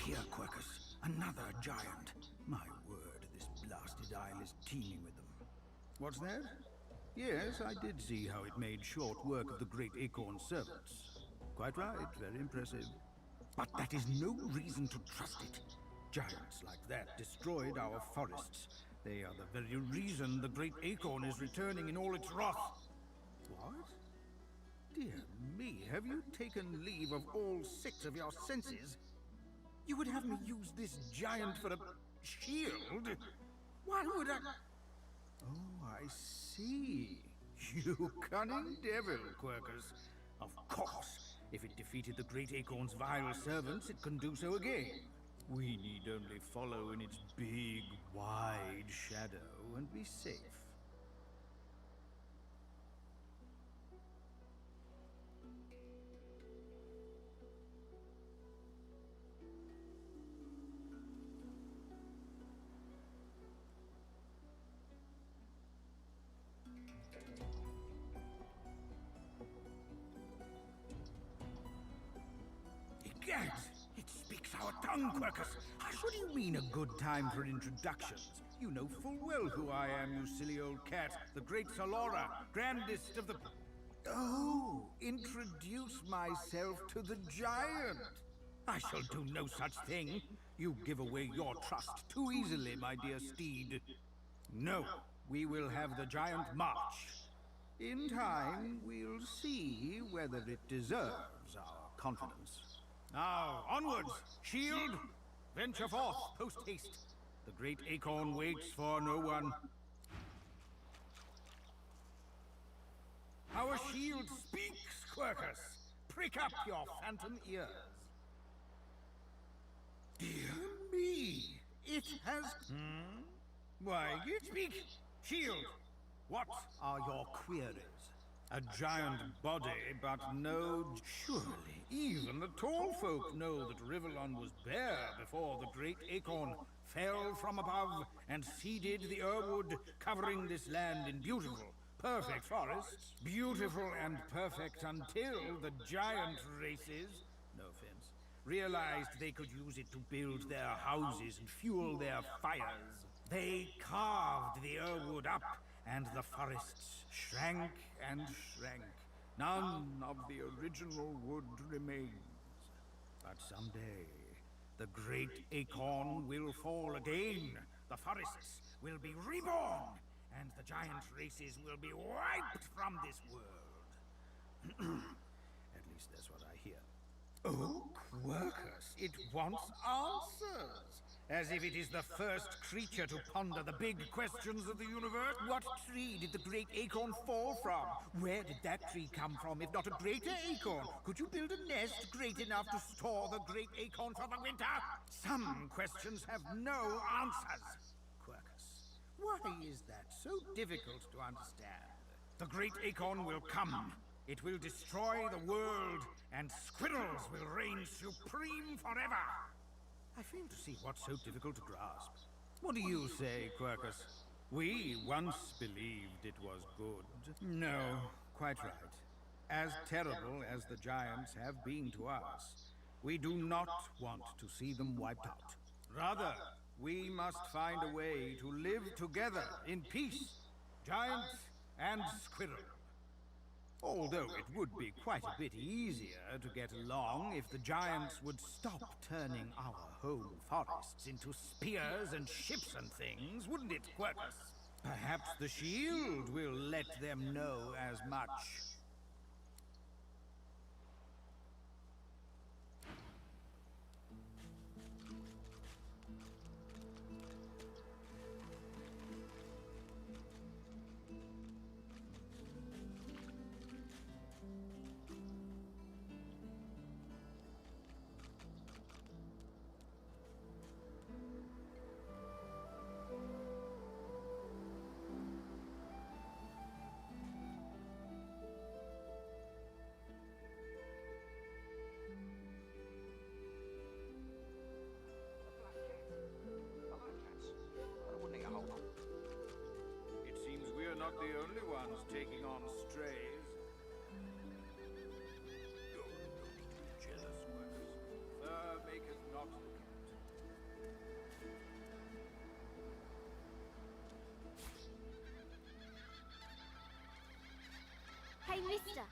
Here, Quercus. Another giant. My word, this blasted isle is teeming with them. What's that? Yes, I did see how it made short work of the great acorn servants. Quite right, very impressive. But that is no reason to trust it. Giants like that destroyed our forests. They are the very reason the great acorn is returning in all its wrath. What? Dear me, have you taken leave of all 6 of your senses? You would have me use this giant for a shield? Why would I... Oh, I see. You cunning devil, Quercus. Of course, if it defeated the Great Acorn's vile servants, it can do so again. We need only follow in its big, wide shadow and be safe. Egad! It speaks our tongue, Quercus! What do you mean a good time for introductions? You know full well who I am, you silly old cat. The great Solora, grandest of the... Oh, introduce myself to the giant! I shall do no such thing. You give away your trust too easily, my dear steed. No, we will have the giant march. In time, we'll see whether it deserves our confidence. Now, onwards! Shield! Venture forth, post-haste. The great acorn waits for no one. Our shield speaks, Quercus! Prick up your phantom ears. Dear me! It has... Why, speak! Shield! What are your queries? A giant body, but no... Surely, even the tall folk know that Rivellon was bare before the great acorn fell from above and seeded the Irwood, covering this land in beautiful, perfect forests. Beautiful and perfect until the giant races, no offense, realized they could use it to build their houses and fuel their fires. They carved the Irwood up, and the forests shrank and shrank. None of the original wood remains. But someday, the great acorn will fall again. The forests will be reborn, and the giant races will be wiped from this world. At least that's what I hear. Oh, Quercus, it wants answers. As if it is the first creature to ponder the big questions of the universe. What tree did the great acorn fall from? Where did that tree come from, if not a greater acorn? Could you build a nest great enough to store the great acorn for the winter? Some questions have no answers. Quercus, why is that so difficult to understand? The great acorn will come. It will destroy the world, and squirrels will reign supreme forever. I fail to see what's so difficult to grasp. What do you say, Quercus? We once believed it was good. No, quite right. As terrible as the giants have been to us, we do not want to see them wiped out. Rather, we must find a way to live together in peace, giant and squirrel. Although it would be quite a bit easier to get along if the giants would stop turning our home forests into spears and ships and things, wouldn't it, Quercus? Perhaps the shield will let them know as much. It seems we're not the only ones taking on strays. Don't be jealous, Quercus. Fur maketh not the cat. Hey, mister.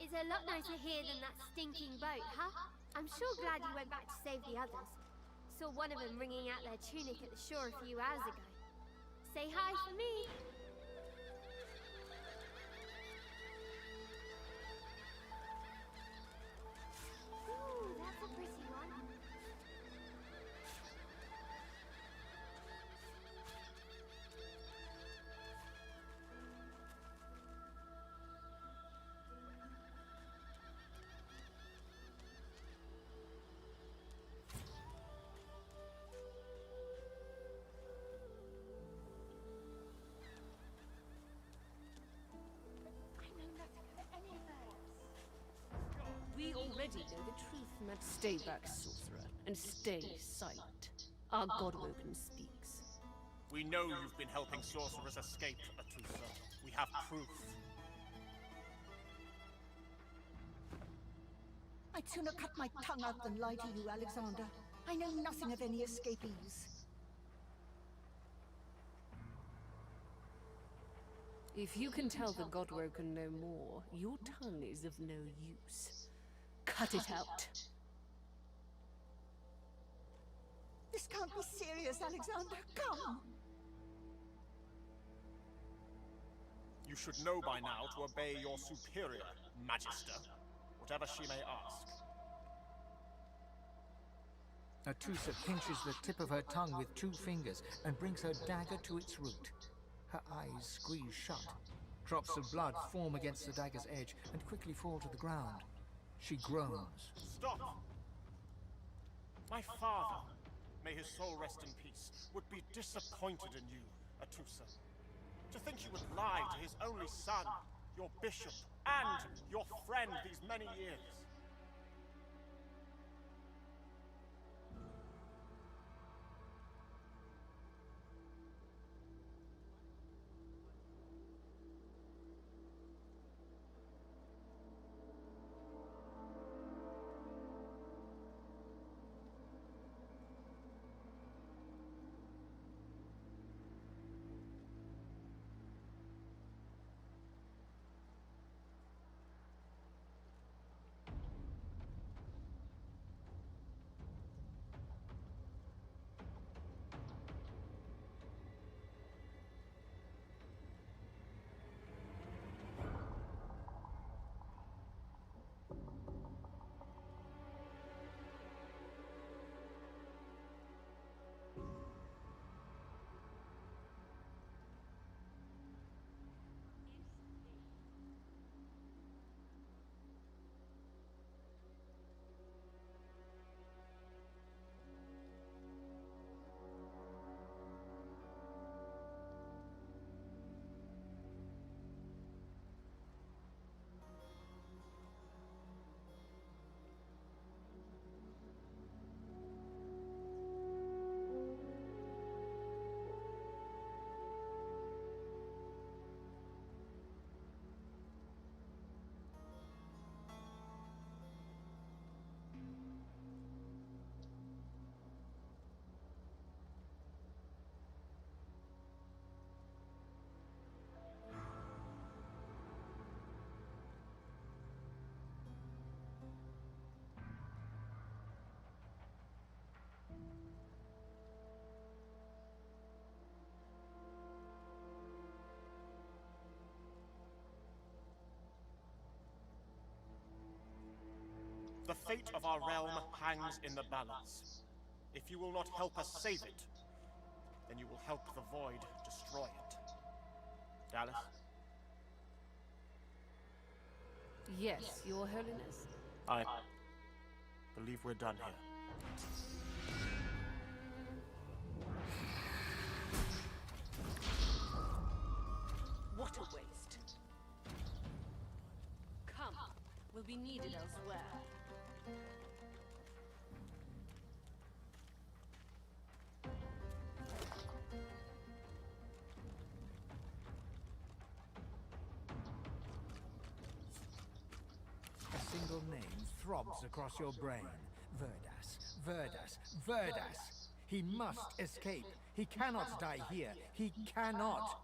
It's a lot nicer here than that stinking boat, huh? I'm sure glad you went back to save the others. Saw one of them wringing out their tunic at the shore a few hours ago. Say hi for me. Ooh, that's a pretty one. Stay back, sorcerer, and stay silent. Our Godwoken speaks. We know you've been helping sorcerers escape, Atusa. We have proof. I'd sooner cut my tongue out than lie to you, Alexander. I know nothing of any escapees. If you can tell the Godwoken no more, your tongue is of no use. Cut it out. This can't be serious, Alexander. Come! You should know by now to obey your superior, Magister, whatever she may ask. Atusa pinches the tip of her tongue with 2 fingers and brings her dagger to its root. Her eyes squeeze shut. Drops of blood form against the dagger's edge and quickly fall to the ground. She groans. Stop! My father, may his soul rest in peace, would be disappointed in you, Atusa. To think you would lie to his only son, your bishop, and your friend these many years. The fate of our realm hangs in the balance. If you will not help us save it, then you will help the Void destroy it. Dallas? Yes, Your Holiness. I believe we're done here. What a waste. Come, we'll be needed elsewhere. A single name throbs across your brain. Verdas, Verdas, Verdas. He must escape. He cannot die here. He cannot.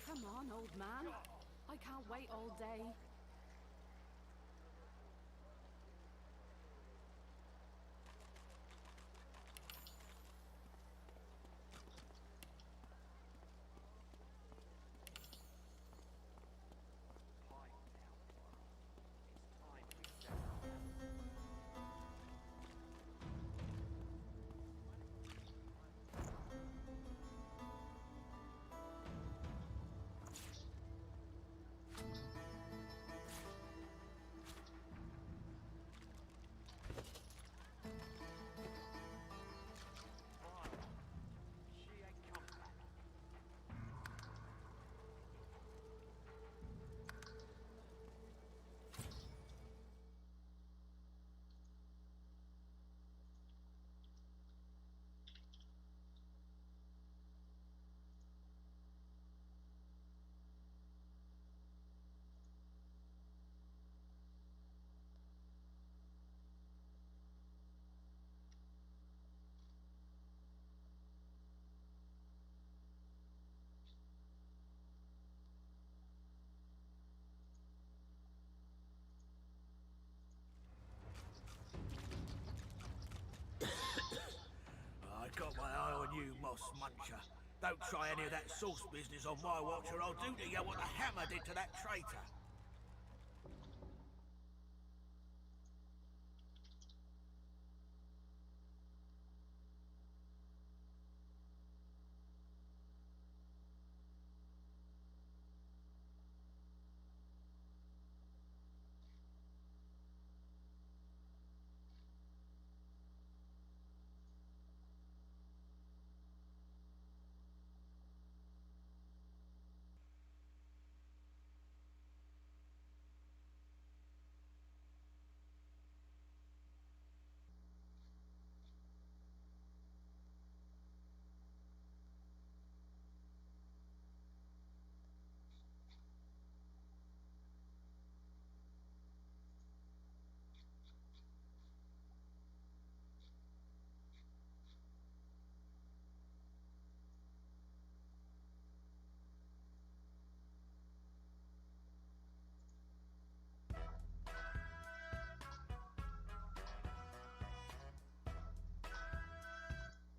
Come on, old man. I can't wait all day. boss muncher. Don't try any of that sauce business on my watch or I'll do to you what the hammer did to that traitor.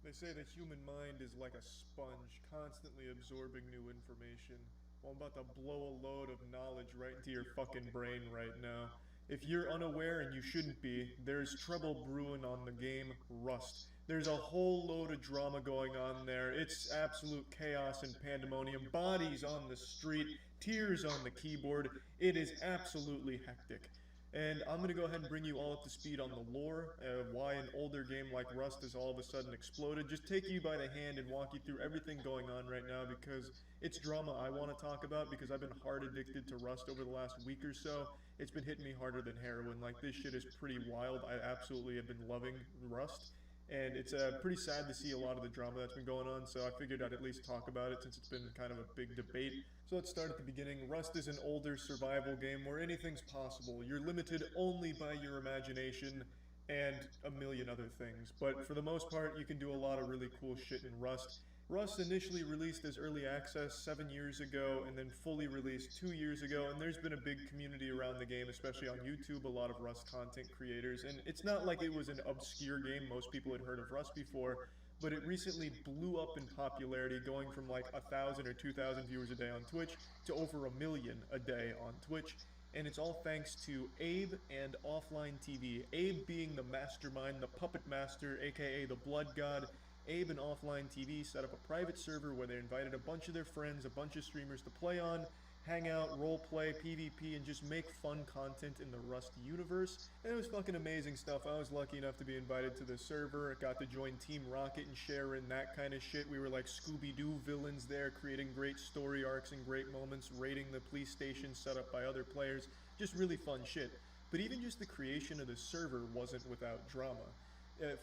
They say the human mind is like a sponge, constantly absorbing new information. Well, I'm about to blow a load of knowledge right into your fucking brain right now. If you're unaware, and you shouldn't be, there's trouble brewing on the game Rust. There's a whole load of drama going on there. It's absolute chaos and pandemonium. Bodies on the street, tears on the keyboard. It is absolutely hectic. And I'm going to go ahead and bring you all up to speed on the lore, why an older game like Rust has all of a sudden exploded. Just take you by the hand and walk you through everything going on right now, because it's drama I want to talk about, because I've been hard addicted to Rust over the last week or so. It's been hitting me harder than heroin. Like, this shit is pretty wild. I absolutely have been loving Rust. And it's pretty sad to see a lot of the drama that's been going on, so I figured I'd at least talk about it since it's been kind of a big debate. So let's start at the beginning. Rust is an older survival game where anything's possible. You're limited only by your imagination and a million other things. But for the most part, you can do a lot of really cool shit in Rust. Rust initially released as early access 7 years ago and then fully released 2 years ago, and there's been a big community around the game, especially on YouTube, a lot of Rust content creators, and it's not like it was an obscure game. Most people had heard of Rust before, but it recently blew up in popularity, going from like 1,000 or 2,000 viewers a day on Twitch to over 1 million a day on Twitch. And it's all thanks to Abe and Offline TV. Abe being the mastermind, the puppet master, aka the blood god. Abe and Offline TV set up a private server where they invited a bunch of their friends, a bunch of streamers to play on, hang out, roleplay, PvP, and just make fun content in the Rust universe. And it was fucking amazing stuff. I was lucky enough to be invited to the server. I got to join Team Rocket and share in that kind of shit. We were like Scooby-Doo villains there, creating great story arcs and great moments, raiding the police station set up by other players. Just really fun shit. But even just the creation of the server wasn't without drama.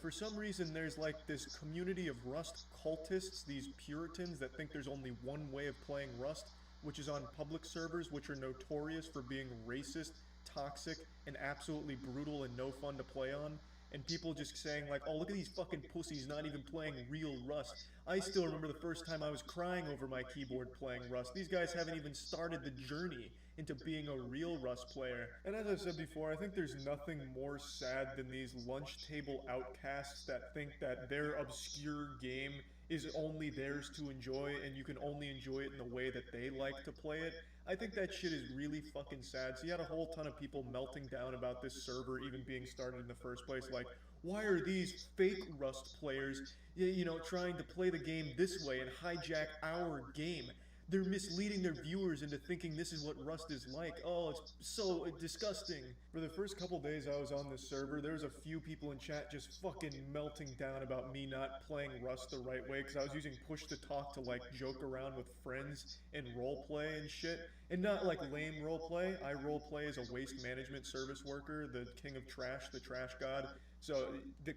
For some reason, there's like this community of Rust cultists, these Puritans that think there's only one way of playing Rust, which is on public servers, which are notorious for being racist, toxic, and absolutely brutal and no fun to play on. And people just saying like, oh, look at these fucking pussies not even playing real Rust. I still remember the first time I was crying over my keyboard playing Rust. These guys haven't even started the journey into being a real Rust player. And as I've said before, I think there's nothing more sad than these lunch table outcasts that think that their obscure game is only theirs to enjoy, and you can only enjoy it in the way that they like to play it. I think that shit is really fucking sad. So you had a whole ton of people melting down about this server even being started in the first place. Like, why are these fake Rust players, you know, trying to play the game this way and hijack our game? They're misleading their viewers into thinking this is what Rust is like. Oh, it's so disgusting. For the first couple days I was on this server, there was a few people in chat just fucking melting down about me not playing Rust the right way, because I was using push to talk to like joke around with friends and roleplay and shit. And not like lame roleplay. I roleplay as a waste management service worker, the king of trash, the trash god. So,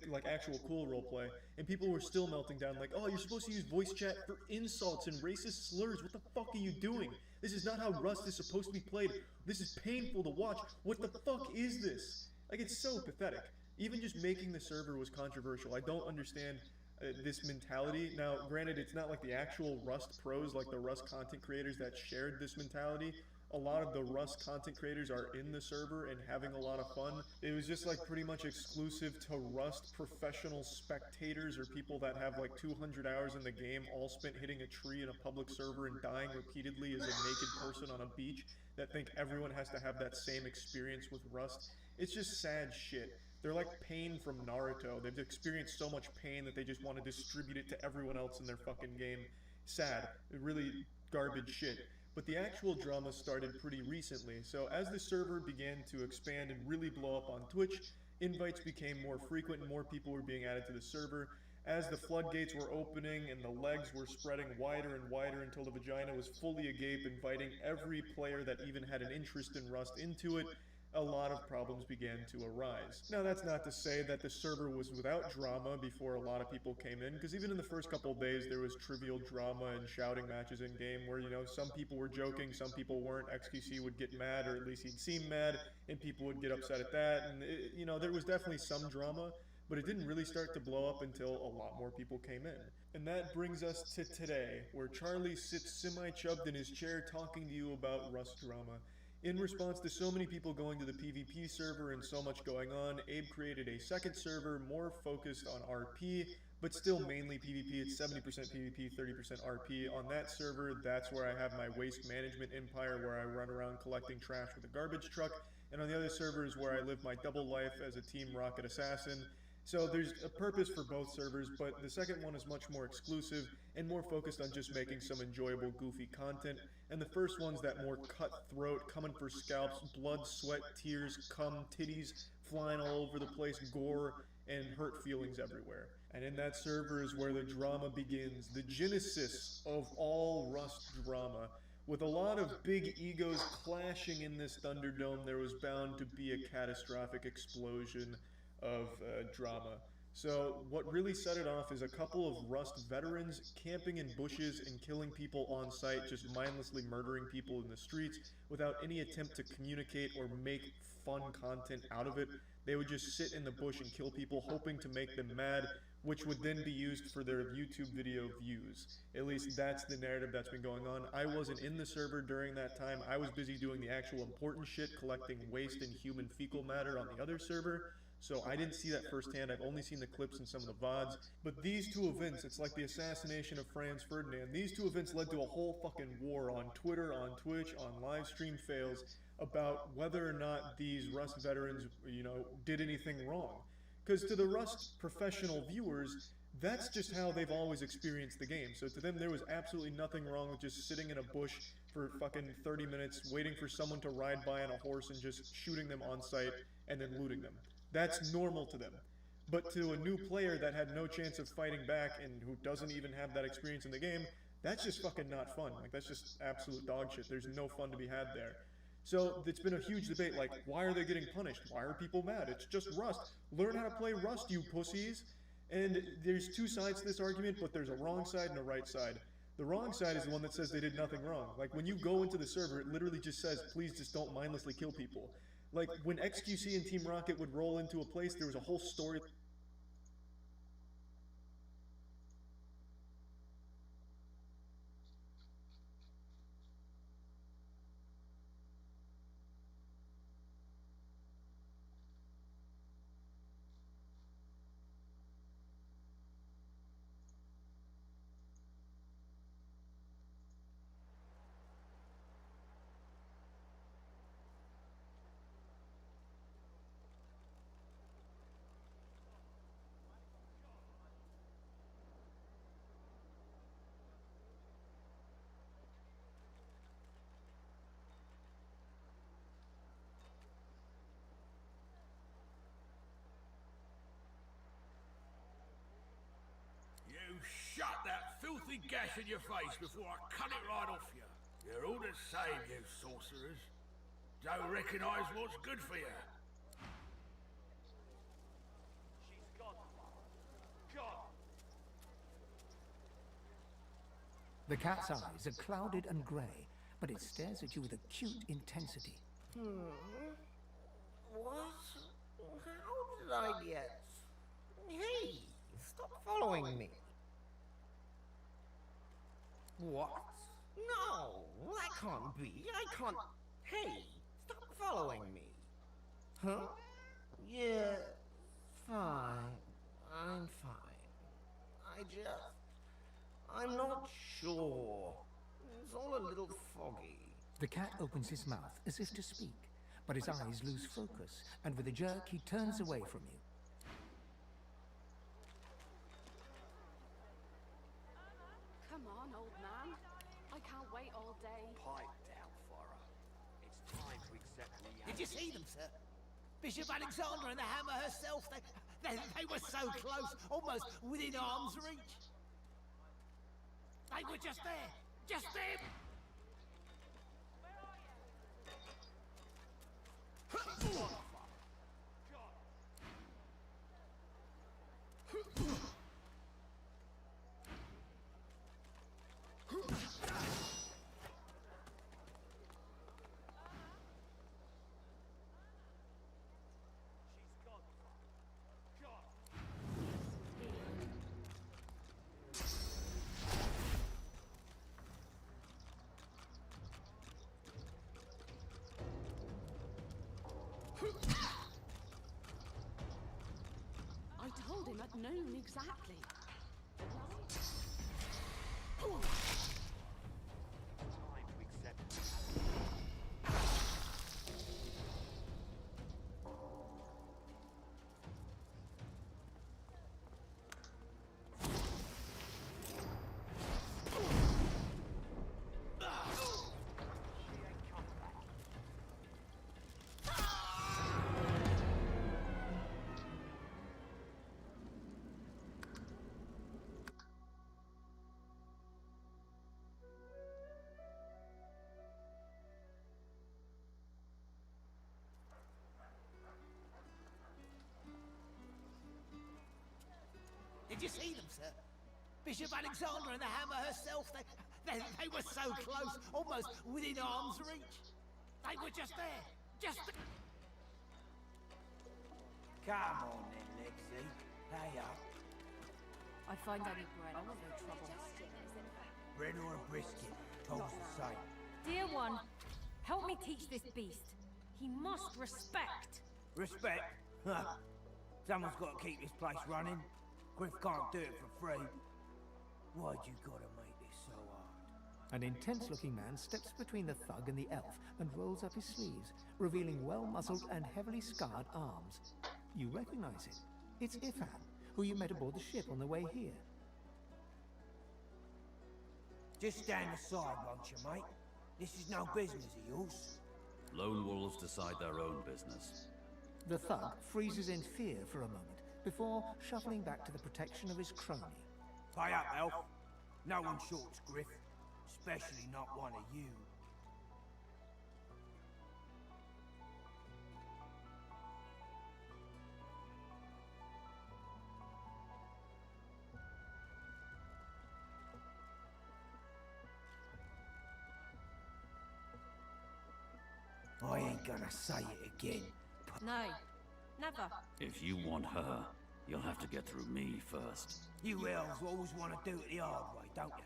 like actual cool roleplay. And people were still melting down like, oh, you're supposed to use voice chat for insults and racist slurs. What the fuck are you doing? This is not how Rust is supposed to be played. This is painful to watch. What the fuck is this? Like, it's so pathetic. Even just making the server was controversial. I don't understand this mentality. Now, granted, it's not like the actual Rust pros, like the Rust content creators that shared this mentality. a lot of the Rust content creators are in the server and having a lot of fun. It was just like pretty much exclusive to Rust professional spectators or people that have like 200 hours in the game, all spent hitting a tree in a public server and dying repeatedly as a naked person on a beach, that think everyone has to have that same experience with Rust. It's just sad shit. They're like Pain from Naruto. They've experienced so much pain that they just want to distribute it to everyone else in their fucking game. Sad. Really garbage shit. But the actual drama started pretty recently, so as the server began to expand and really blow up on Twitch, invites became more frequent and more people were being added to the server. As the floodgates were opening and the legs were spreading wider and wider until the vagina was fully agape, inviting every player that even had an interest in Rust into it, a lot of problems began to arise. Now, that's not to say that the server was without drama before a lot of people came in, because even in the first couple of days there was trivial drama and shouting matches in game where, you know, some people were joking, some people weren't. XQC would get mad, or at least he'd seem mad, and people would get upset at that, and you know, there was definitely some drama, but it didn't really start to blow up until a lot more people came in. And that brings us to today, where Charlie sits semi-chubbed in his chair talking to you about Rust drama. In response to so many people going to the PvP server and so much going on, Abe created a second server more focused on RP, but still mainly PvP. It's 70% PvP, 30% RP. On that server, that's where I have my waste management empire, where I run around collecting trash with a garbage truck. And on the other server is where I live my double life as a Team Rocket assassin. So there's a purpose for both servers, but the second one is much more exclusive and more focused on just making some enjoyable, goofy content. And the first one's that more cutthroat, coming for scalps, blood, sweat, tears, cum, titties, flying all over the place, gore, and hurt feelings everywhere. And in that server is where the drama begins, the genesis of all Rust drama. With a lot of big egos clashing in this Thunderdome, there was bound to be a catastrophic explosion of drama. So what really set it off is a couple of Rust veterans camping in bushes and killing people on site, just mindlessly murdering people in the streets without any attempt to communicate or make fun content out of it. They would just sit in the bush and kill people, hoping to make them mad, which would then be used for their YouTube video views. At least that's the narrative that's been going on. I wasn't in the server during that time. I was busy doing the actual important shit, collecting waste and human fecal matter on the other server. So I didn't see that firsthand. I've only seen the clips and some of the VODs. But these two events, it's like the assassination of Franz Ferdinand. These two events led to a whole fucking war on Twitter, on Twitch, on live stream fails about whether or not these Rust veterans, you know, did anything wrong. Because to the Rust professional viewers, that's just how they've always experienced the game. So to them, there was absolutely nothing wrong with just sitting in a bush for fucking 30 minutes, waiting for someone to ride by on a horse and just shooting them on sight and then looting them. That's normal to them. But to a new player that had no chance of fighting back and who doesn't even have that experience in the game, that's just fucking not fun. Like, that's just absolute dog shit. There's no fun to be had there. So it's been a huge debate, like, why are they getting punished? Why are people mad? It's just Rust. Learn how to play Rust, you pussies. And there's two sides to this argument, but there's a wrong side and a right side. The wrong side is the one that says they did nothing wrong. Like, when you go into the server, it literally just says, please just don't mindlessly kill people. Like, when XQC and Team Rocket would roll into a place, there was a whole story. You shut that filthy gash in your face before I cut it right off you. You're all the same, you sorcerers. Don't recognise what's good for you. She's gone. Gone. The cat's eyes are clouded and grey, but it stares at you with acute intensity. What? How did I get... Hey, stop following me. What? No, that can't be. I can't... Hey, stop following me. Huh? Yeah, fine. I'm fine. I'm not sure. It's all a little foggy. The cat opens his mouth as if to speak, but his eyes lose focus, and with a jerk he turns away from you. Come on, old man. I can't wait all day. Pipe down, Farah. It's time to accept reality. Did you see them, sir? Bishop Alexander and the Hammer herself, they were so close, almost within arm's reach. They were just there, just there. I told him I'd known exactly. Did you see them, sir? Bishop Alexander and the Hammer herself, they were so close, almost within arm's reach. They were just there, just... Come on then, Lexi. Hey up. I find any bread. I want no trouble. Bread or a brisket, toast the same. Dear one, help me teach this beast. He must respect. Respect? Huh. Someone's got to keep this place running. Griff can't do it for free. Why'd you gotta make this so hard? An intense-looking man steps between the thug and the elf and rolls up his sleeves, revealing well-muscled and heavily scarred arms. You recognize it. It's Ifan, who you met aboard the ship on the way here. Just stand aside, won't you, mate? This is no business of yours. Lone wolves decide their own business. The thug freezes in fear for a moment, before shuffling back to the protection of his crony. Pay up, elf. No one shorts Griff, especially not one of you. I ain't gonna say it again. No, never. If you want her, you'll have to get through me first. You elves always want to do it the hard way, don't you?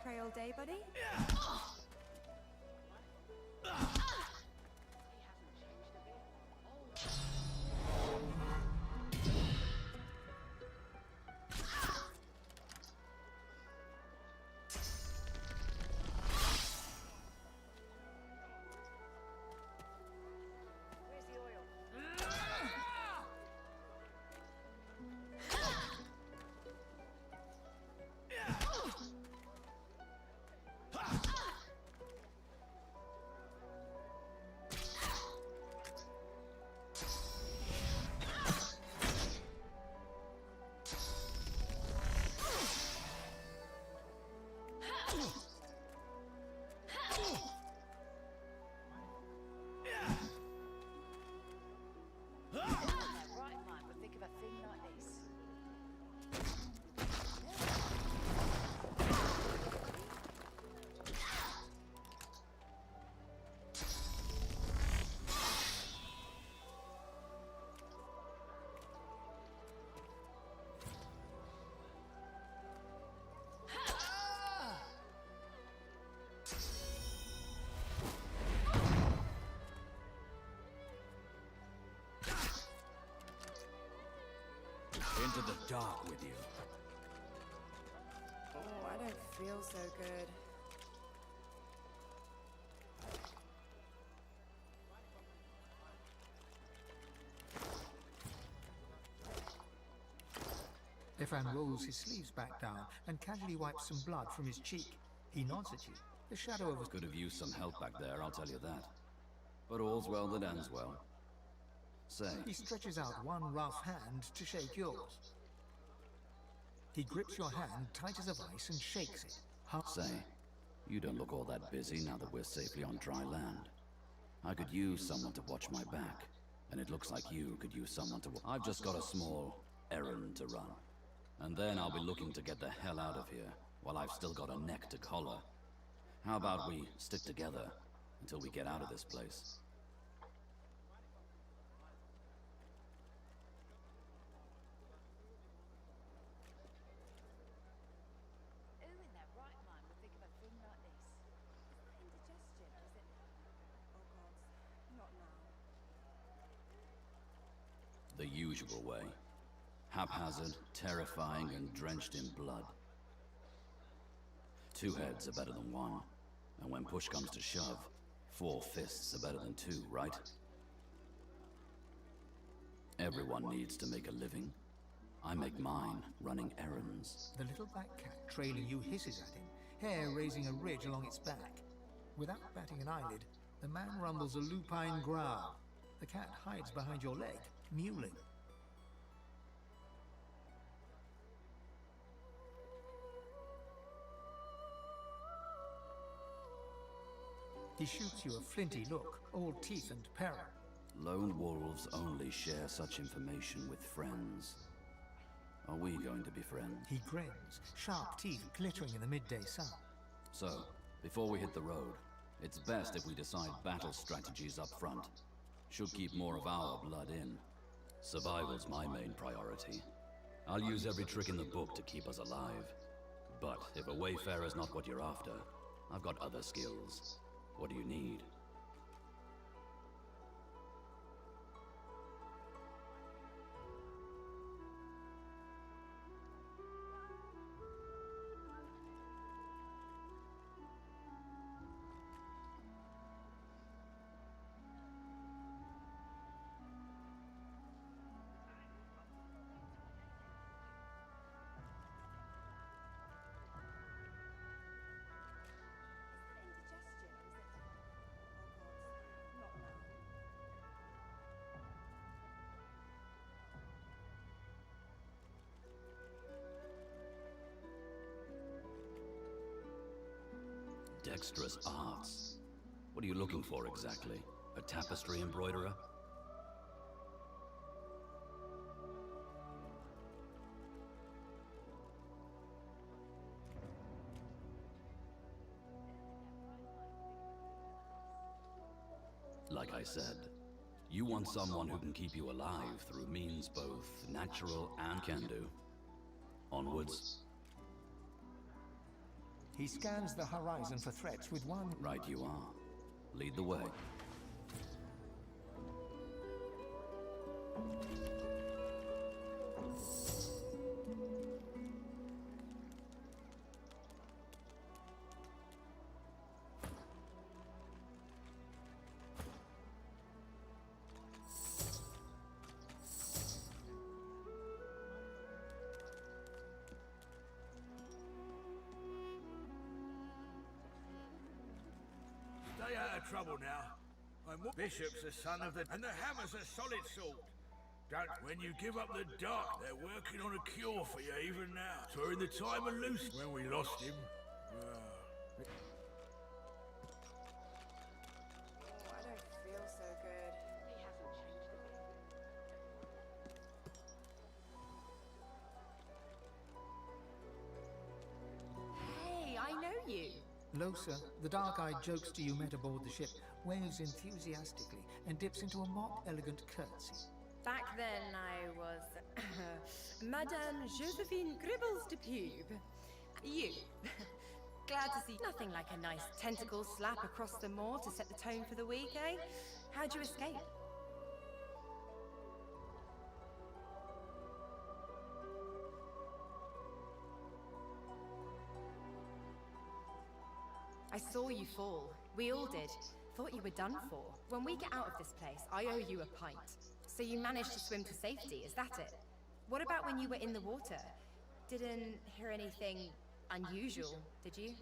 Pray all day, buddy? into the dark with you. Oh, I don't feel so good. Ifan rolls his sleeves back down and casually wipes some blood from his cheek. He nods at you. The shadow of a... Could have used some help back there, I'll tell you that. But all's well that ends well. Say. He stretches out one rough hand to shake yours. He grips your hand tight as a vice and shakes it. Say, you don't look all that busy now that we're safely on dry land. I could use someone to watch my back, and it looks like you could use someone to... I've just got a small errand to run. And then I'll be looking to get the hell out of here, while I've still got a neck to collar. How about we stick together until we get out of this place? Who in their right mind would think of a thing like this? Is that indigestion? Is it... Oh God, not now. The usual way. Haphazard, terrifying, and drenched in blood. 2 heads are better than 1. And when push comes to shove, 4 fists are better than 2, right? Everyone needs to make a living. I make mine running errands. The little black cat trailing you hisses at him, hair raising a ridge along its back. Without batting an eyelid, the man rumbles a lupine growl. The cat hides behind your leg, mewling. He shoots you a flinty look, all teeth and peril. Lone wolves only share such information with friends. Are we going to be friends? He grins, sharp teeth glittering in the midday sun. So, before we hit the road, it's best if we decide battle strategies up front. Should keep more of our blood in. Survival's my main priority. I'll use every trick in the book to keep us alive. But if a wayfarer's not what you're after, I've got other skills. What do you need? Dexterous arts. What are you looking for exactly? A tapestry embroiderer? Like I said, you want someone who can keep you alive through means both natural and can do. Onwards. He scans the horizon for threats with one... Right you are. Lead the way. Stay out of trouble now. Bishop's the son of the... And the hammer's a solid sword. Don't... When you give up the dark, they're working on a cure for you even now. During the time of Lucy, when we lost him. Oh, I don't feel so good. He hasn't changed a bit. Hey, I know you. Losa, the dark-eyed jokester you met aboard the ship, waves enthusiastically and dips into a mock elegant curtsy. Back then I was Madame Josephine Gribbles de Pube. You. Glad to see nothing like a nice tentacle slap across the moor to set the tone for the week, eh? How'd you escape? saw you fall. We all did. Thought you were done for. When we get out of this place, I owe you a pint. So you managed to swim to safety, is that it? What about when you were in the water? Didn't hear anything unusual, did you?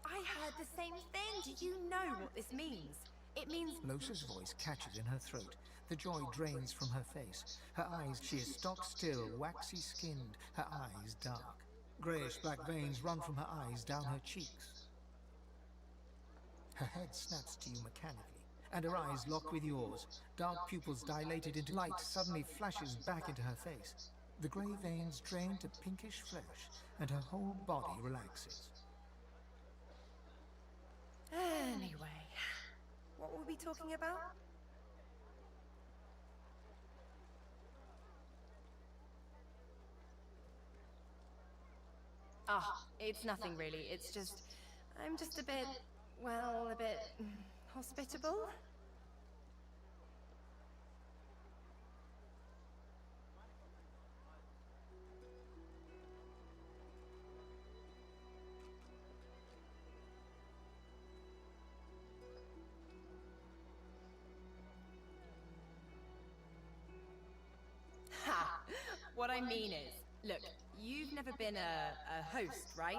I heard the same thing. Do you know what this means? It means... Losa's voice catches in her throat. The joy drains from her face. Her eyes, she is stock still, waxy skinned, her eyes dark. Greyish-black veins run from her eyes down her cheeks. Her head snaps to you mechanically, and her eyes lock with yours. Dark pupils dilated into light suddenly flashes back into her face. The grey veins drain to pinkish flesh, and her whole body relaxes. Anyway, what were we talking about? Ah, it's nothing really. It's just... I'm just a bit... well, a bit... hospitable? Ha! What I mean is, look, you've never been a host, right?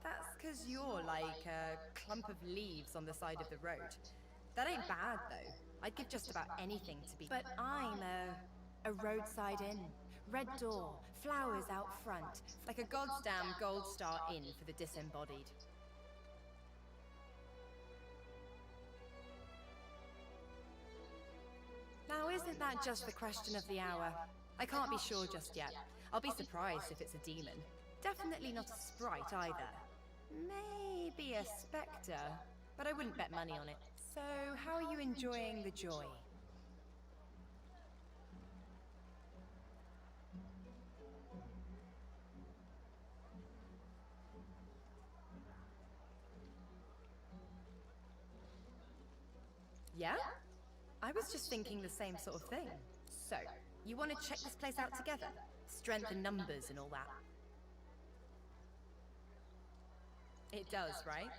That's because you're like a clump of leaves on the side of the road. That ain't bad, though. I'd give just about anything to be... But I'm a roadside inn. Red door, flowers out front, like a goddamn gold star inn for the disembodied. Now, isn't that just the question of the hour? I can't be sure just yet. I'll be surprised if it's a demon. Definitely not a sprite either. Maybe a spectre, but I wouldn't bet money on it. So, how are you enjoying the joy? Yeah? I was just thinking the same sort of thing. So, you want to check this place out together? Strength in numbers and all that. It does, right?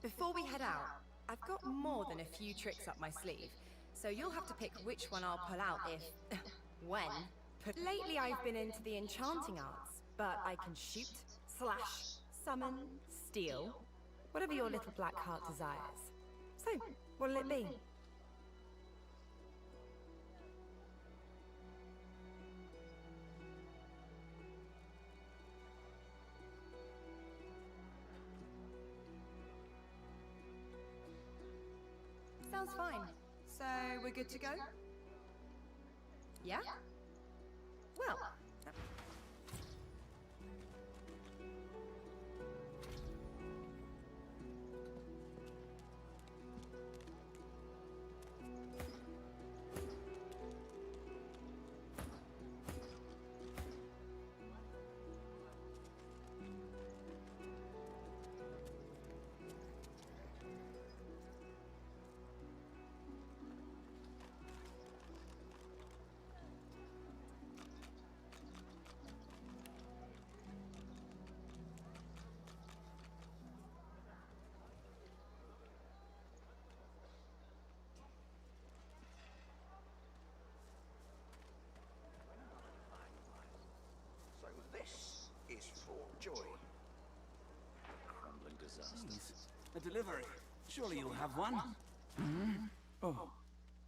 Before we head out, I've got more than a few tricks up my sleeve, so you'll have to pick which one I'll pull out if... when. Lately I've been into the enchanting arts, but I can shoot, slash, summon, steal, whatever your little black heart desires. So, what'll it be? Sounds fine. So, we're good to go? Yeah? Well... So this is for joy. Crumbling disaster. Please, a delivery. Surely you'll have one. Oh,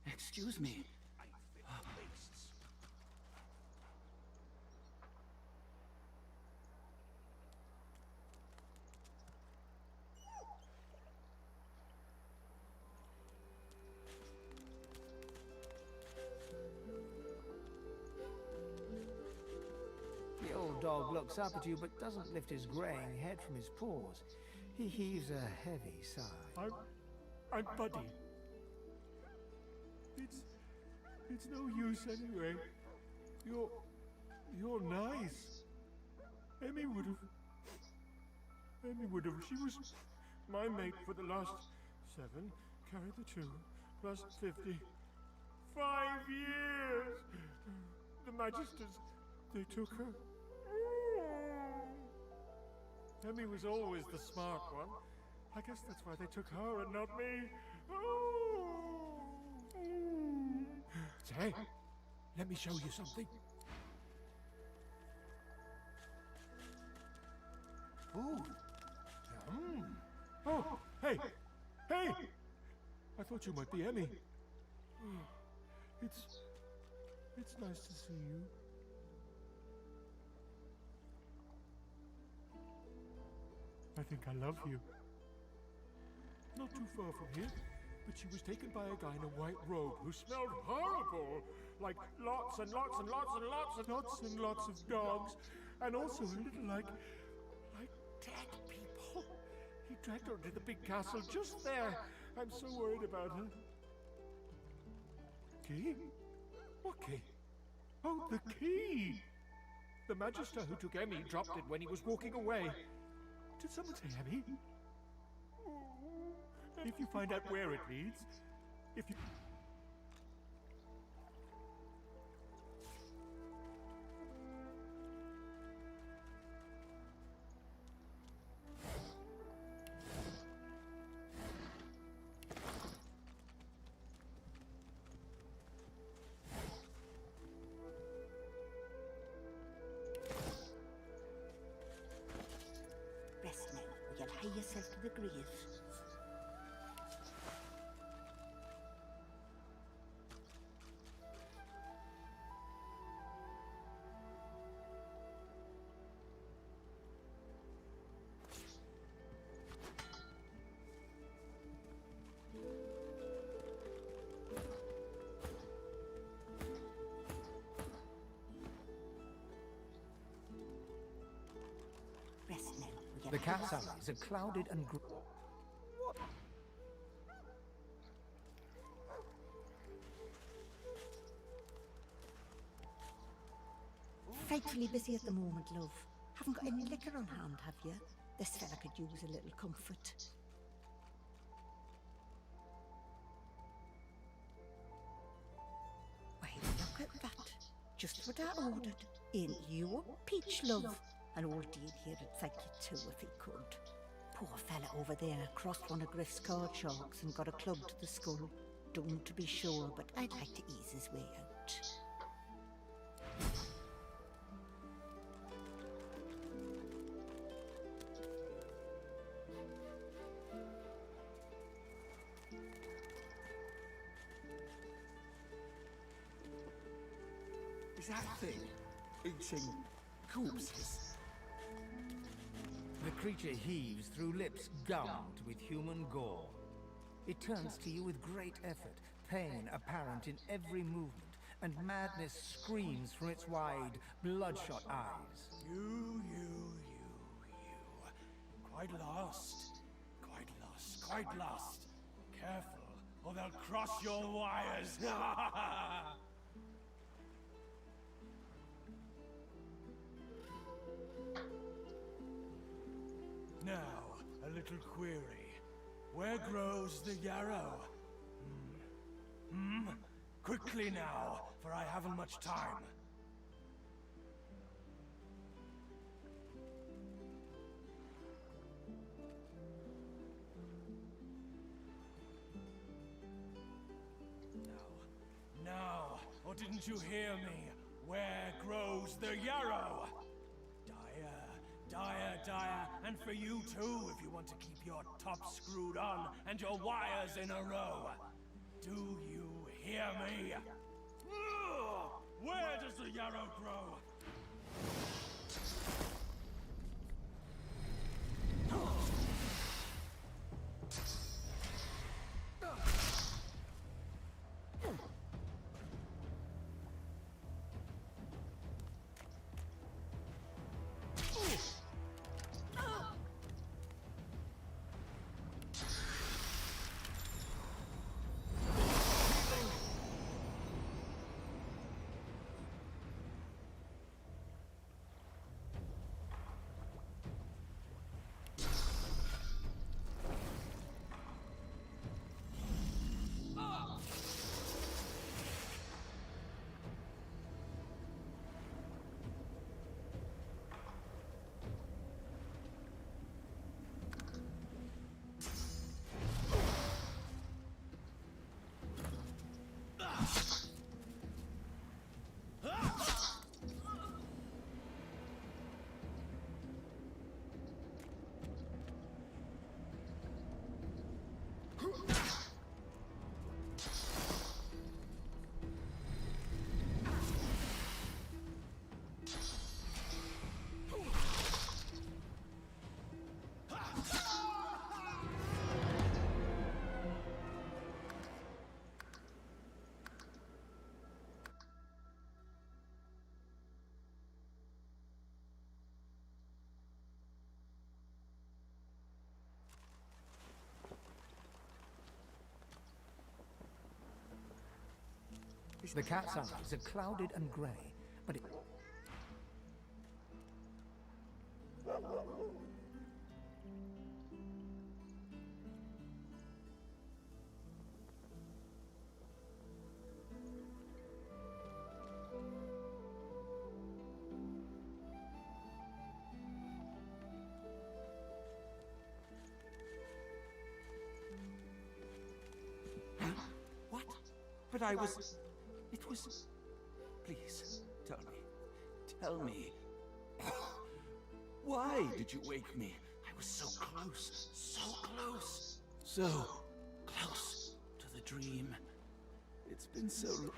excuse me. The old dog looks up at you but doesn't lift his greying head from his paws. He heaves a heavy sigh. I'm Buddy. It's no use anyway. You're nice. Emmy would have. She was my mate for the last 7. Carry the 2 plus 50. 5 years. The Magisters, they took her. Emmy was always the smart one. I guess that's why they took her and not me. Oh. Say, let me show you something. Ooh. Oh, hey! Hey! I thought you might be Emmy. It's nice to see you. I think I love you. Not too far from here, but she was taken by a guy in a white robe who smelled horrible. Like lots and lots and lots and lots and lots and lots of dogs. And also a little like dead people. He dragged her to the big castle just there. I'm so worried about her. Key? What key? Oh, the key! The Magister who took Emmy dropped it when he was walking away. Did someone say Emmy? If you find out where it leads, if you... Rest now, or you'll hie yourself to the grave. Rest now, or you'll The hie cat's yourself- eyes are clouded and Frightfully busy at the moment, love. Haven't got any liquor on hand, have you? This fella could use a little comfort. Why, look at that. Just what I ordered. Ain't you a peach, love? And old Dean here'd thank you too if he could. Poor fella over there crossed one of Griff's card sharks and got a club to the skull. Don't to be sure, but I'd like to ease his way out. Is that thing eating corpses? the creature heaves through lips gummed with human gore. It turns to you with great effort, pain apparent in every movement, and madness screams from its wide, bloodshot eyes. You. Quite lost. Quite lost. Careful, or they'll cross your wires. Now, a little query. Where grows the yarrow? Quickly now, for I haven't much time. Now, or didn't you hear me? Where grows the yarrow? Dire, and for you too, if you want to keep your top screwed on and your wires in a row. Do you hear me? Ugh! Where does the yarrow grow? The cat's eyes are clouded and grey, but it... What? But I was... It was... Please, tell me. Tell me. Why did you wake me? I was so close. So close. So close to the dream. It's been so long.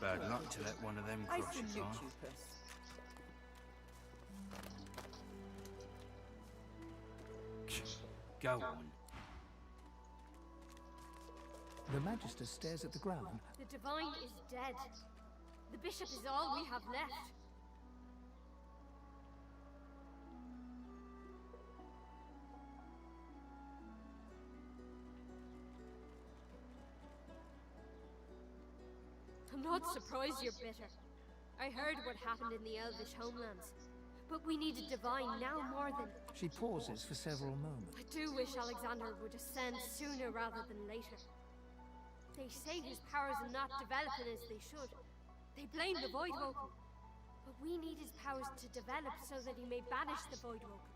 Bad luck to let one of them I crosses salute off. you, Puss. Go on. The Magister stares at the ground. The Divine is dead. The Bishop is all we have left. I'm not surprised you're bitter. I heard what happened in the Elvish homelands. But we need a Divine now more than... She pauses for several moments. I do wish Alexander would ascend sooner rather than later. They say his powers are not developing as they should. They blame the Voidwoken. But we need his powers to develop so that he may banish the Voidwoken.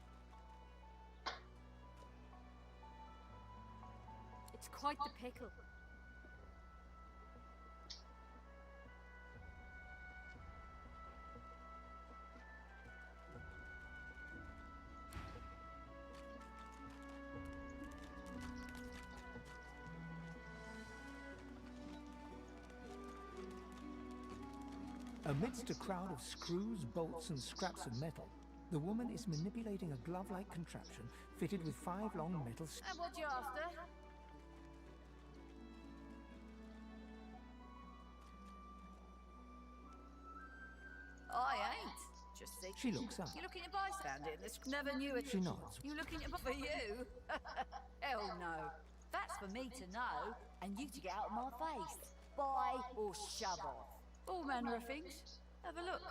It's quite the pickle. Amidst a crowd of screws, bolts, and scraps of metal, the woman is manipulating a glove-like contraption fitted with 5 long metal... And what you after? I ain't. Just see. She looks up. You looking to buy standing? This never knew it. She nods. You looking to buy for you? Hell no. That's for me to know, and you to get out of my face. Buy or shove off. All manner of things. Have a look.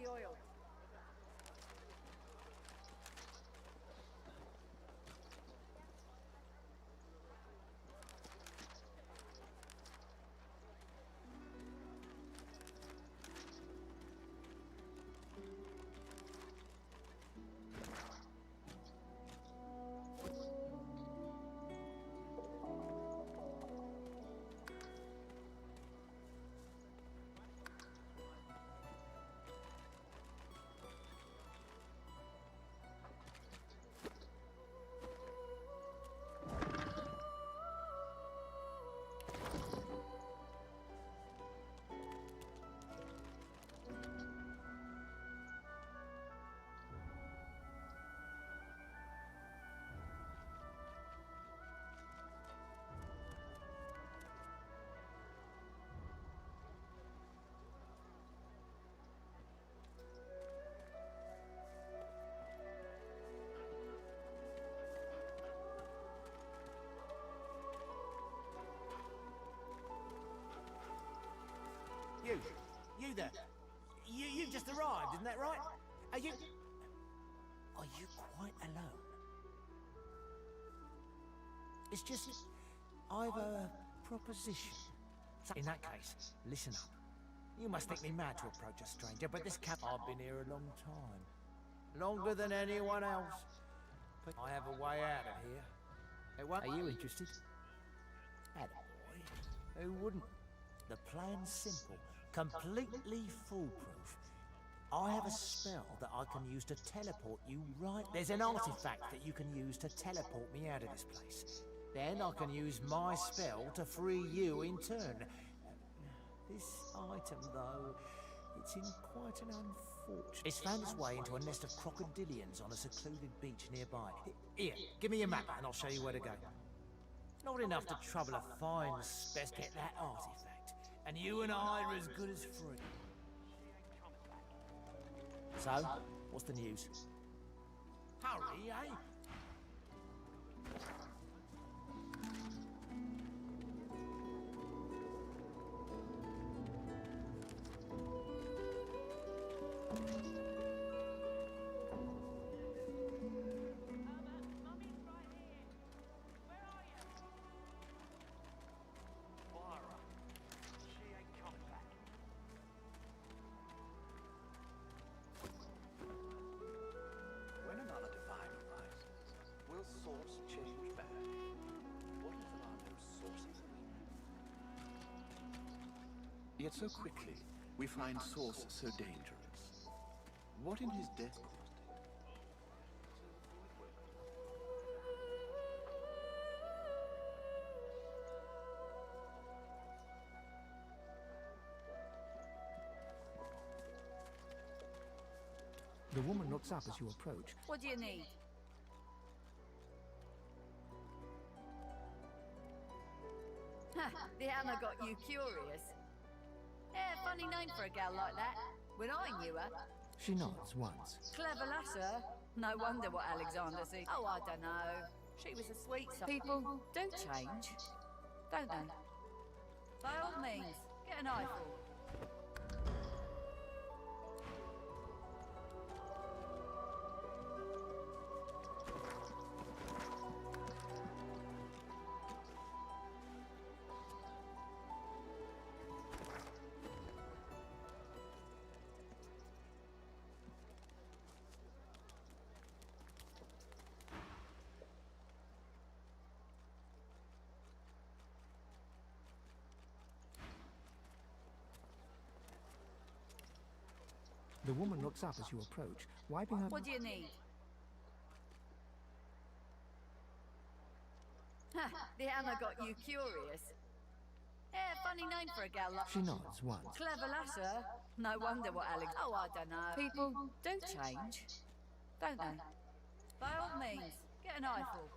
the oil? You there. You just arrived, isn't that right? Are you quite alone? It's just, I've a proposition. So in that case, listen up. You must think me mad to approach a stranger, but this I've been here a long time. Longer than anyone else. But I have a way out of here. Are you interested? Attaboy. Who wouldn't? The plan's simple. Completely foolproof. I have a spell that I can use to teleport you right... There's an artifact that you can use to teleport me out of this place. Then I can use my spell to free you in turn. This item, though, it's in quite an unfortunate... It's found its way into a nest of crocodilians on a secluded beach nearby. Here, give me a map and I'll show you where to go. Not enough to trouble a fine spec get that artifact. And you and I are as good as free. So, what's the news? Hurry, eh? Yet so quickly, we find Source so dangerous. What in his death caused it? The woman looks up as you approach. What do you need? The hammer got you curious. Yeah, funny name for a gal like that. When I knew her... She nods once. Clever lasser. No wonder what Alexander said. Oh, I don't know. She was a sweet soul. People do change, don't they? By all means, get an eyeful. The woman looks up as you approach, wiping her... What do you need? The hammer got you curious. Yeah, funny name for a gal like... She nods once. Clever lasser. No wonder what Alex... Oh, I don't know. People do change, don't they? By all means, get an eyeful.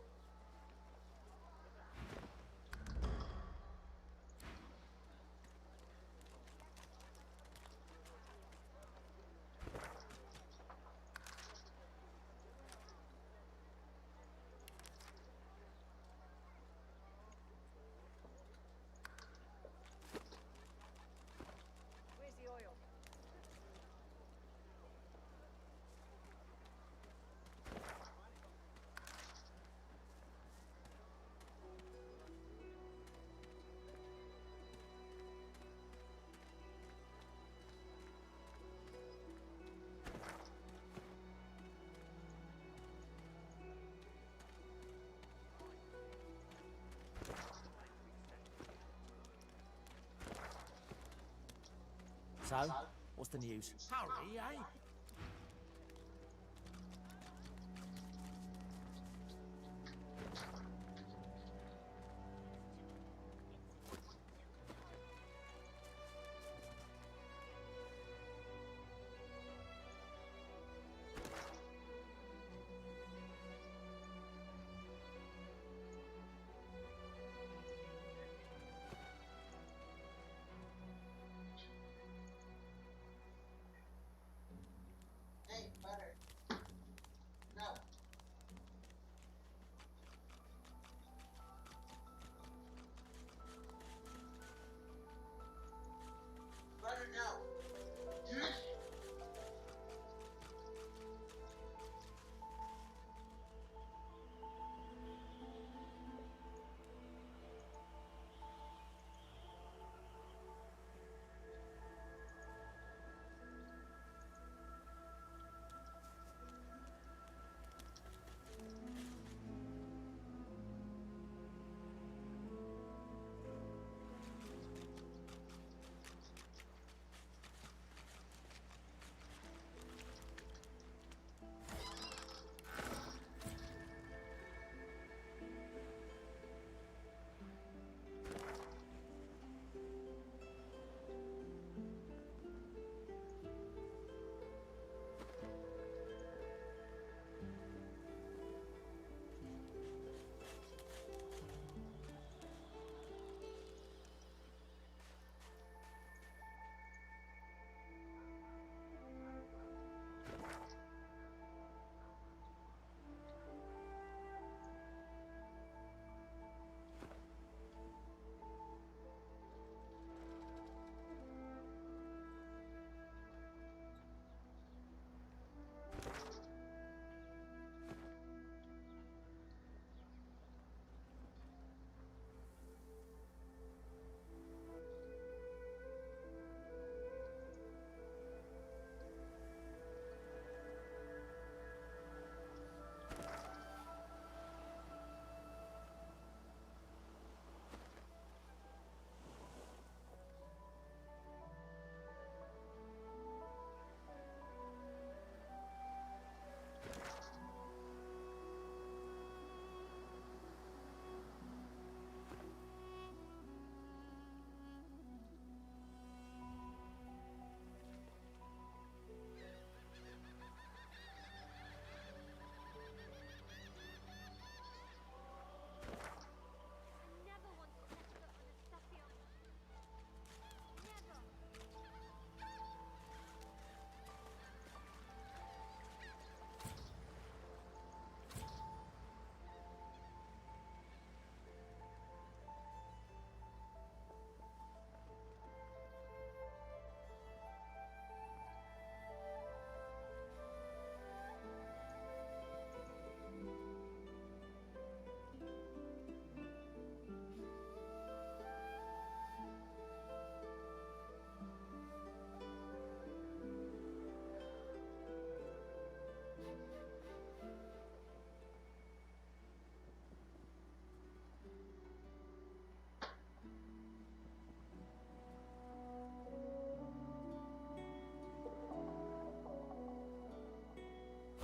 So, what's the news? Hurry, eh?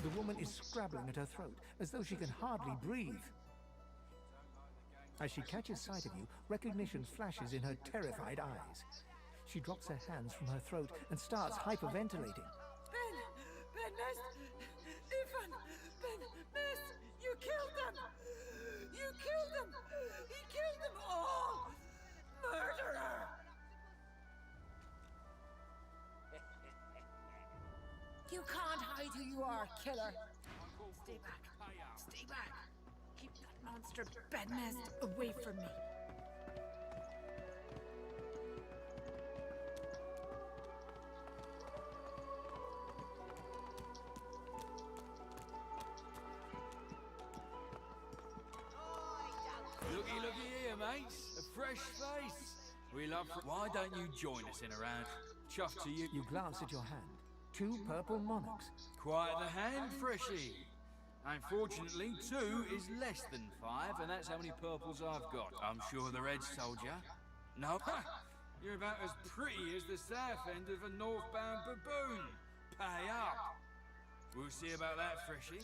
The woman is scrabbling at her throat, as though she can hardly breathe. As she catches sight of you, recognition flashes in her terrified eyes. She drops her hands from her throat and starts hyperventilating. Ben, Nest, Ifan, Ben, Nest, you killed them! You killed them! He killed them all! Murderer! You can't hide who you are, killer. Stay back. Stay back. Keep that monster Bednest away from me. Looky here, mates. A fresh face. We love. Why don't you join us in a round? Chuff to you. You glance at your hand. 2 purple monarchs. Quite the hand, Freshy. Unfortunately, 2 is less than 5, and that's how many purples I've got. I'm sure the red soldier. No, You're about as pretty as the south end of a northbound baboon. Pay up. We'll see about that, Freshie.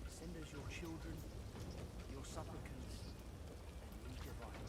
Send us your children, your supplicants, and we divide.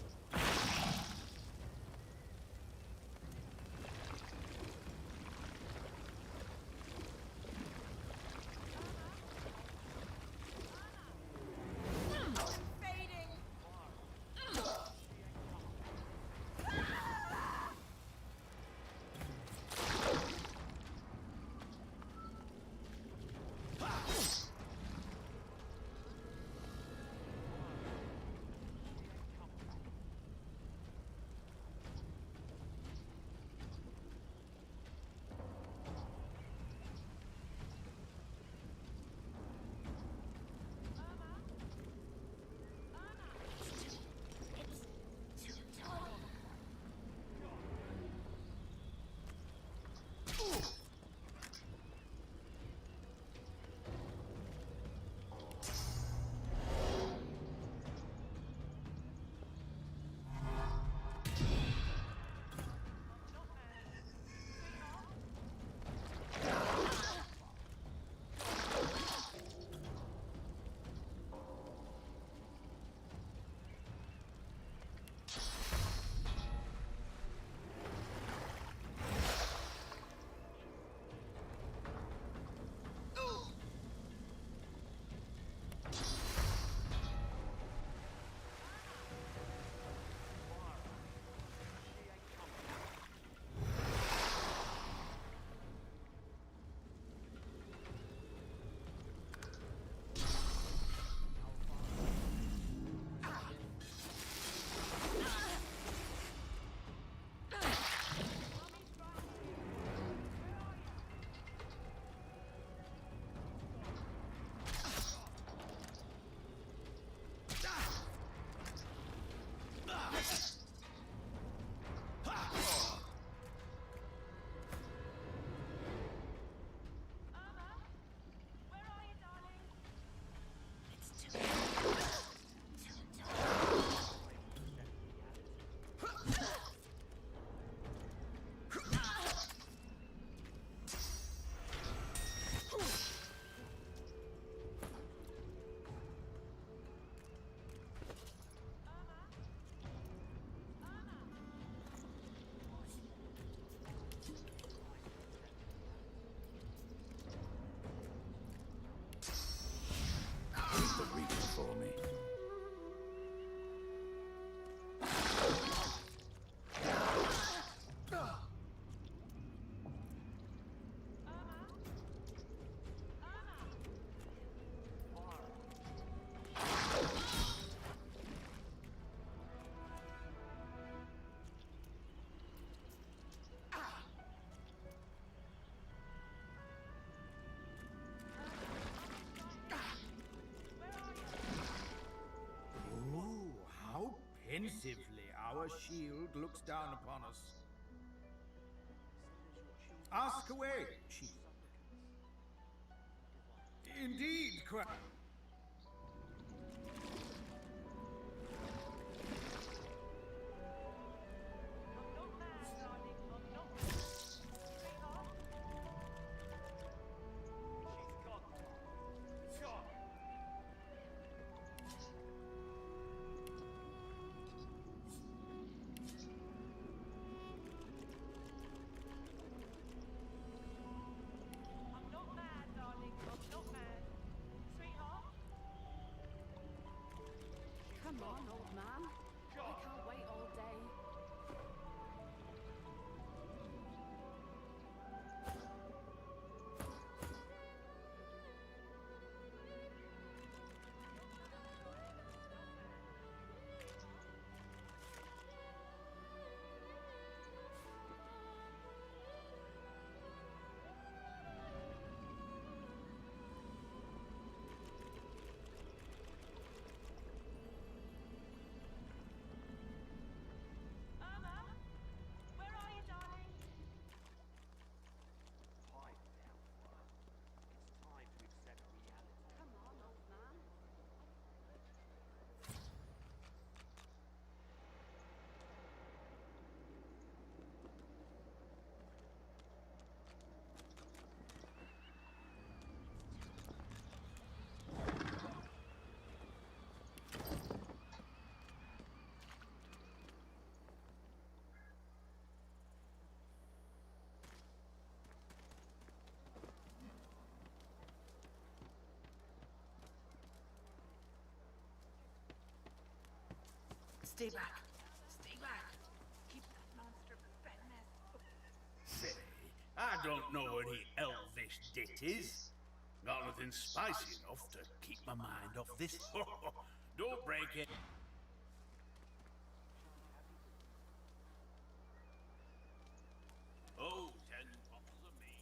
Pensively, our shield looks down upon us. Ask away, shield. Indeed, Come on, old man. I can't wait all day. Stay back. Stay back. Keep that monster bed nest. Say, I don't know any elvish ditties. Got nothing spicy enough to keep my mind off this. Don't break it. Oh, 10 bottles of me.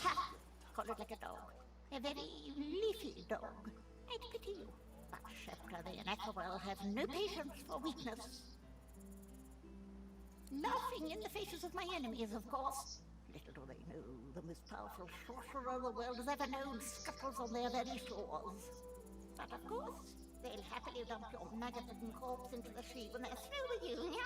Ha! Coloured like a dog. A very leafy dog. I'd pity you. But Shepra the Ineffable have no patience for weakness. Laughing in the faces of my enemies, of course. Little do they know, the most powerful sorcerer the world has ever known scuttles on their very shores. But of course, they'll happily dump your maggot-ridden corpse into the sea when they're through with you.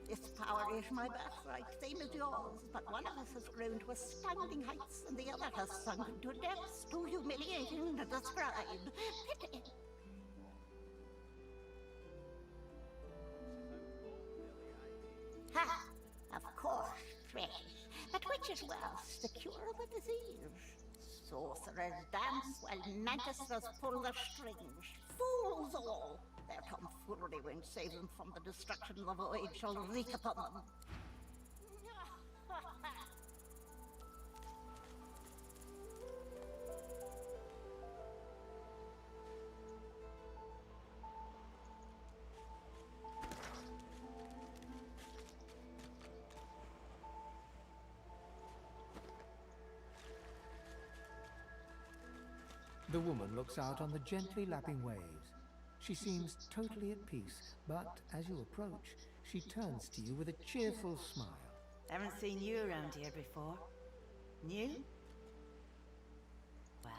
This power is my birthright, same as yours, but one of us has grown to astounding heights and the other has sunk to depths too humiliating to describe. Pity. Ha! Of course, trash. But which is worse, the cure of a disease? Sorcerers dance while magisters pull the strings. Fools all! Their tomfoolery won't save them from the destruction the void shall wreak upon them. The woman looks out on the gently lapping waves. She seems totally at peace, but as you approach, she turns to you with a cheerful smile. Haven't seen you around here before. New? Well,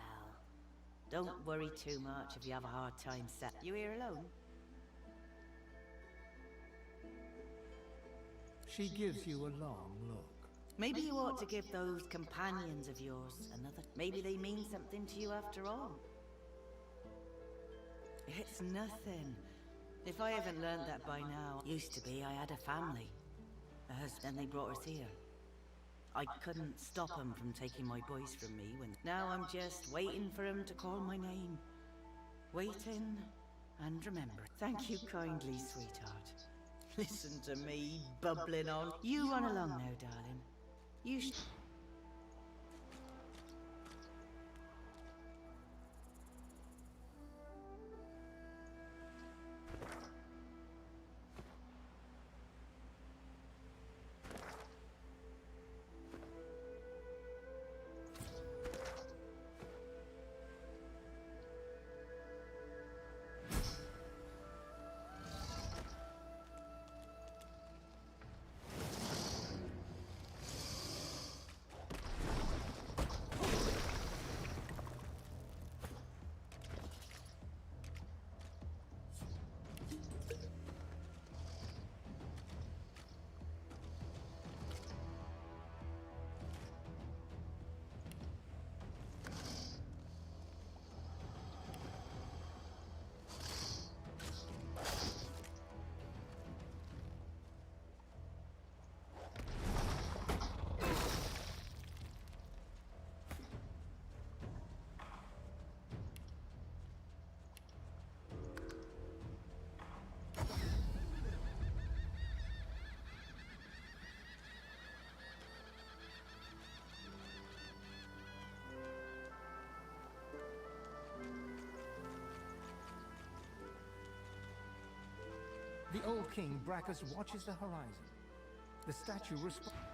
don't worry too much if you have a hard time set. You here alone? She gives you a long look. Maybe you ought to give those companions of yours another... Maybe they mean something to you after all. It's nothing. If I haven't learned that by now... Used to be I had a family. A husband, they brought us here. I couldn't stop them from taking my boys from me when... Now I'm just waiting for them to call my name. Waiting and remembering. Thank you kindly, sweetheart. Listen to me, bubbling on. You run along now, darling. You The old king Brachus watches the horizon. The statue responds.